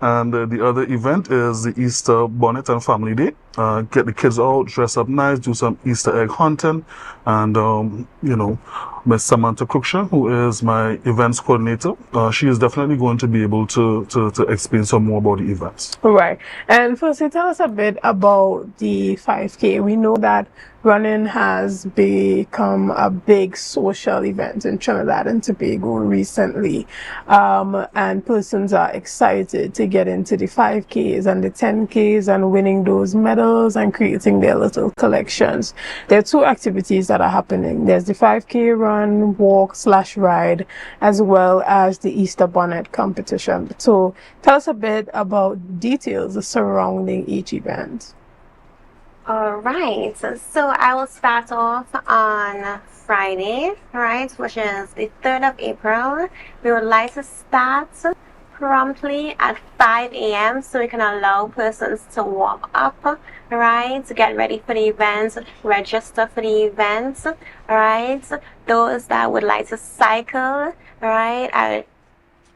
And the other event is the Easter Bonnet and Family Day. Get the kids out, dress up nice, do some Easter egg hunting. And, you know, Miss Samantha Cruikshank, who is my events coordinator, she is definitely going to be able to explain some more about the events. Right. And firstly, tell us a bit about the 5K. We know that running has become a big social event in Trinidad and Tobago recently. And persons are excited to get into the 5Ks and the 10Ks and winning those medals and creating their little collections. There are 2 activities that are happening. There's the 5K run, walk / ride, as well as the Easter Bonnet competition. So tell us a bit about details surrounding each event. All right, so I will start off on Friday, right, which is the 3rd of April. We would like to start promptly at 5 a.m. so we can allow persons to warm up, right, to get ready for the event, register for the event, right. Those that would like to cycle, right,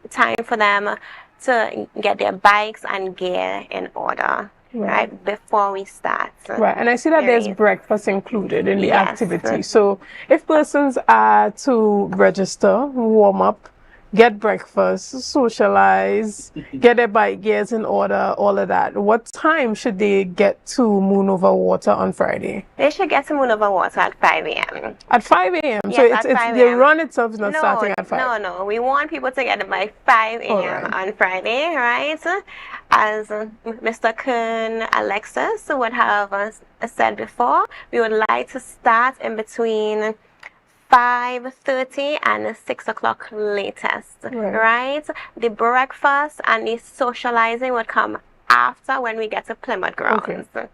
time for them to get their bikes and gear in order. Right, before we start. Right, and I see that there's breakfast included in the activity. So if persons are to register, warm up, get breakfast, socialize, get their bike gears in order, all of that, what time should they get to Moon Over Water on Friday? They should get to Moon Over Water at 5 a.m. At 5 a.m.? Yes, so at 5 the run itself is not starting at 5? No. We want people to get it by 5 a.m. on Friday, right? As Mr. Kern Alexis would have said before, we would like to start in between 5:30 and 6 o'clock latest, right? The breakfast and the socializing would come after when we get to Plymouth grounds. Okay.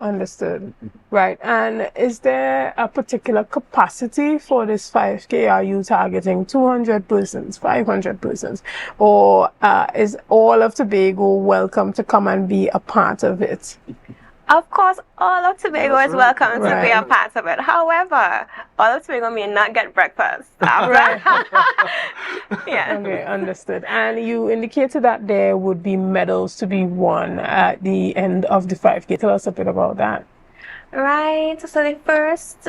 Understood. Right. And is there a particular capacity for this 5K? Are you targeting 200 persons, 500 persons? Or is all of Tobago welcome to come and be a part of it? Of course, all of Tobago is welcome to be a part of it. However, all of Tobago may not get breakfast. Yeah. Okay, understood. And you indicated that there would be medals to be won at the end of the 5K. Tell us a bit about that. Right. So the first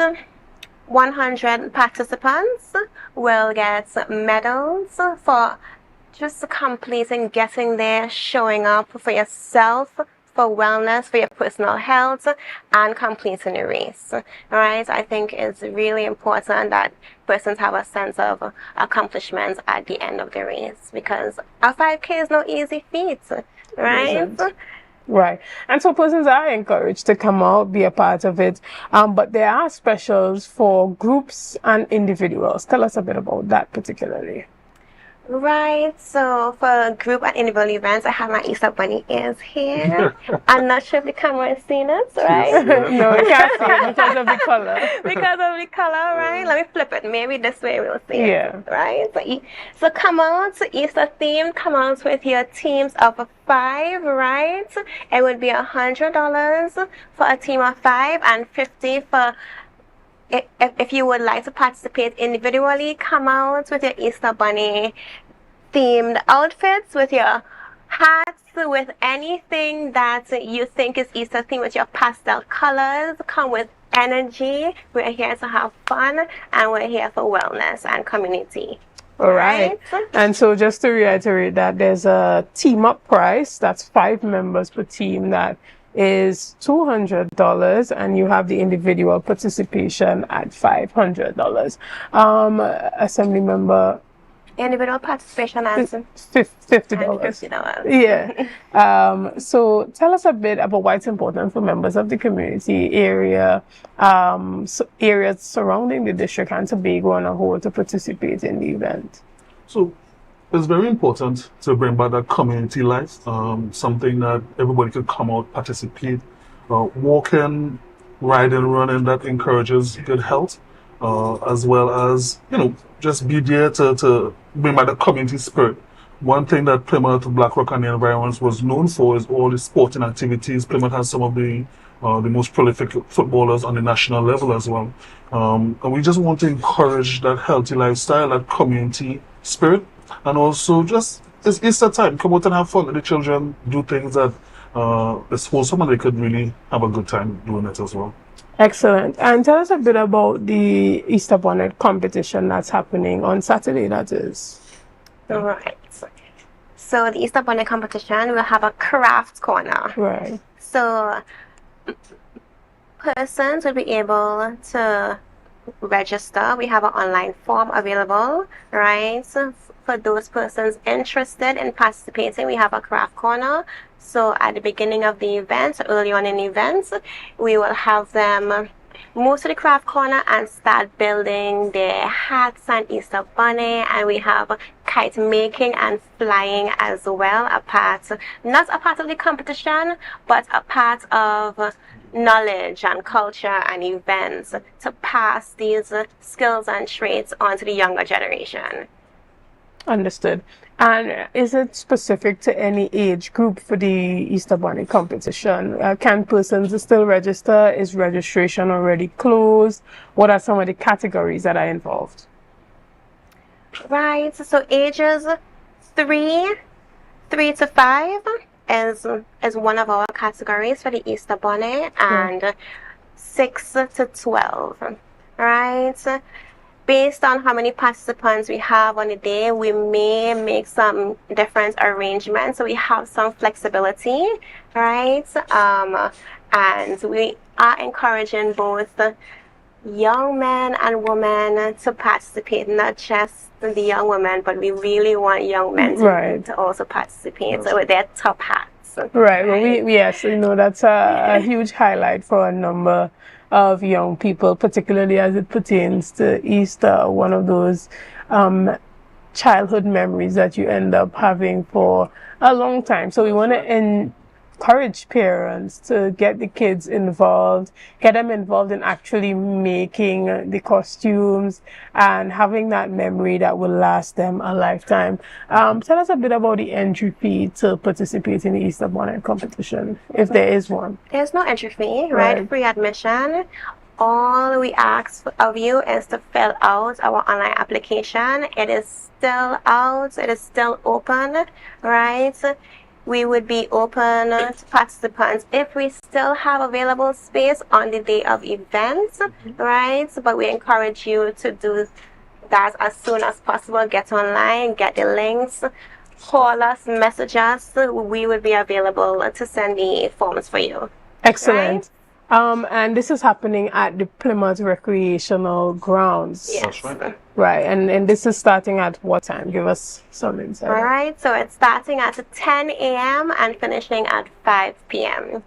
100 participants will get medals for just completing, getting there, showing up for yourself, for wellness, for your personal health, and completing the race. Right? I think it's really important that persons have a sense of accomplishment at the end of the race, because a 5K is no easy feat, right? Right. And so persons are encouraged to come out, be a part of it. But there are specials for groups and individuals. Tell us a bit about that particularly. Right, so for group and individual events, I have my Easter Bunny ears here. I'm not sure if the camera is seeing it, right? No, we can't see it because of the color. Because of the color, right? Let me flip it. Maybe this way we'll see Yeah. it, right? So come out to Easter themed. Come out with your teams of 5, right? It would be $100 for a team of 5 and $50 for. If you would like to participate individually, come out with your Easter Bunny themed outfits, with your hats, with anything that you think is Easter themed, with your pastel colors. Come with energy. We're here to have fun, and we're here for wellness and community. All right. And so just to reiterate that there's a team up price, that's 5 members per team, that is $200, and you have the individual participation at $500. Assembly member, individual participation as $50. Yeah. So tell us a bit about why it's important for members of the community area, areas surrounding the district and Tobago on a whole to participate in the event. So it's very important to bring back that community life, something that everybody could come out, participate, walking, riding, running, that encourages good health, as well as, just be there to bring back the community spirit. One thing that Plymouth, Blackrock and the environs was known for is all the sporting activities. Plymouth has some of the most prolific footballers on the national level as well. And we just want to encourage that healthy lifestyle, that community spirit. And also, just it's Easter time. Come out and have fun with the children. Do things that it's wholesome, and they could really have a good time doing it as well. Excellent. And tell us a bit about the Easter Bonnet competition that's happening on Saturday, that is. Right. So the Easter Bonnet competition will have a craft corner. Right. So persons will be able to register. We have an online form available, right? So for those persons interested in participating, we have a craft corner. So at the beginning of the event, early on in the event, we will have them move to the craft corner and start building their hats and Easter bunny. And we have kite making and flying as well, not a part of the competition, but a part of knowledge and culture and events to pass these skills and traits on to the younger generation. Understood. And is it specific to any age group for the Easter Bunny competition? Can persons still register? Is registration already closed? What are some of the categories that are involved? Right. So ages 3 to 5 is one of our categories for the Easter Bunny, and 6 to 12. Right. Based on how many participants we have on the day, we may make some different arrangements. So we have some flexibility, right? And we are encouraging both young men and women to participate, not just the young women, but we really want young men to also participate with their top hats. Right. Well, yes, that's a huge highlight for a number of young people, particularly as it pertains to Easter, one of those childhood memories that you end up having for a long time. So we want to encourage parents to get the kids involved, get them involved in actually making the costumes and having that memory that will last them a lifetime. Tell us a bit about the entry fee to participate in the Easter Bonnet competition, if there is one. There's no entry fee, right? Free admission. All we ask of you is to fill out our online application. It is still out. It is still open, right? We would be open to participants if we still have available space on the day of events, right? But we encourage you to do that as soon as possible. Get online, get the links, call us, message us. We would be available to send the forms for you. Excellent. And this is happening at the Plymouth Recreational Grounds. Yes. Right. And this is starting at what time? Give us some insight. All right. So it's starting at 10 a.m. and finishing at 5 p.m.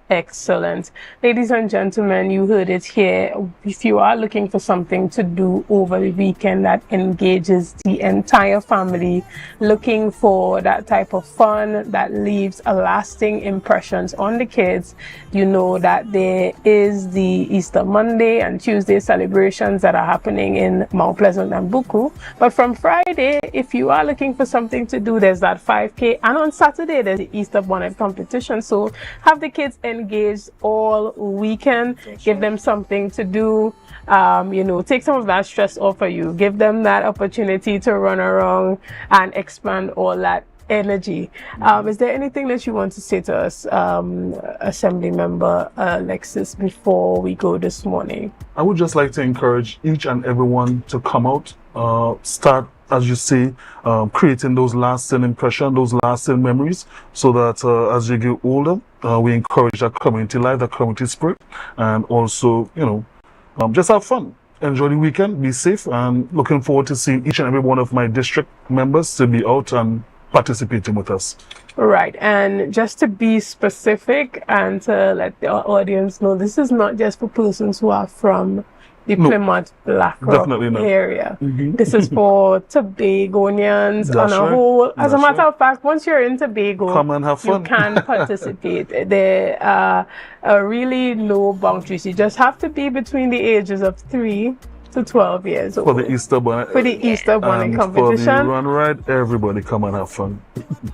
Excellent. Ladies and gentlemen, you heard it here. If you are looking for something to do over the weekend that engages the entire family, looking for that type of fun that leaves a lasting impressions on the kids, you know that there is the Easter Monday and Tuesday celebrations that are happening in Mount Pleasant and Buku. But from Friday, if you are looking for something to do, there's that 5K, and on Saturday there's the Easter bonnet competition. So have the kids engaged all weekend, give them something to do, take some of that stress off of you, give them that opportunity to run around and expand all that energy. Is there anything that you want to say to us, Assembly Member Alexis, before we go this morning? I would just like to encourage each and everyone to come out, start, as you say, creating those lasting impressions, those lasting memories, so that as you get older, we encourage that community life, that community spirit, and also, just have fun. Enjoy the weekend, be safe, and looking forward to seeing each and every one of my district members to be out and participating with us. Right, and just to be specific and to let the audience know, this is not just for persons who are from the Plymouth Black Rock area. This is for Tobagonians on a whole. As a matter of fact, once you're in Tobago, come and have fun. You can participate. There are really no boundaries. You just have to be between the ages of 3 to 12 years old. For the Easter bonnet. For the Easter bonnet competition. For the run ride, everybody come and have fun.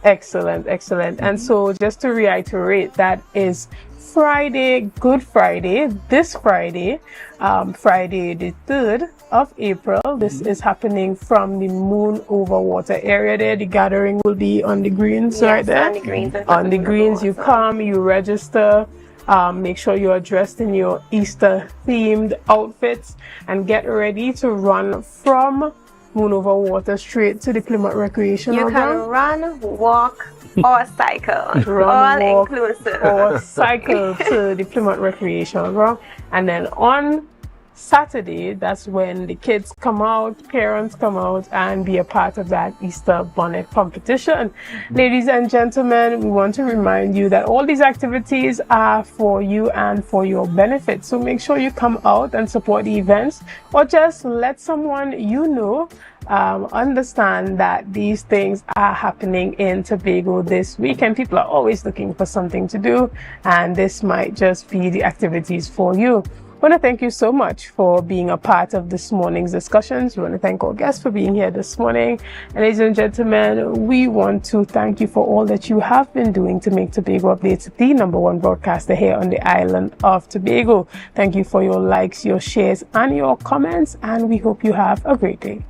Excellent, excellent. And so just to reiterate, that is Friday, Good Friday, this Friday, Friday the 3rd of April. This is happening from the Moon Over Water area there. The gathering will be on the greens right there. On the greens. On the greens, you come, you register. Make sure you are dressed in your Easter themed outfits and get ready to run from Moon Over Water straight to the Plymouth Recreation You can run, walk, or cycle. All inclusive. Or cycle to the Plymouth Recreation Ground. And then on Saturday, that's when the kids come out, parents come out, and be a part of that Easter bonnet competition. Ladies and gentlemen, we want to remind you that all these activities are for you and for your benefit. So make sure you come out and support the events, or just let someone you know understand that these things are happening in Tobago this weekend. People are always looking for something to do, and this might just be the activities for you. I want to thank you so much for being a part of this morning's discussions. We want to thank our guests for being here this morning. And ladies and gentlemen, we want to thank you for all that you have been doing to make Tobago Updates the #1 broadcaster here on the island of Tobago. Thank you for your likes, your shares, and your comments, and we hope you have a great day.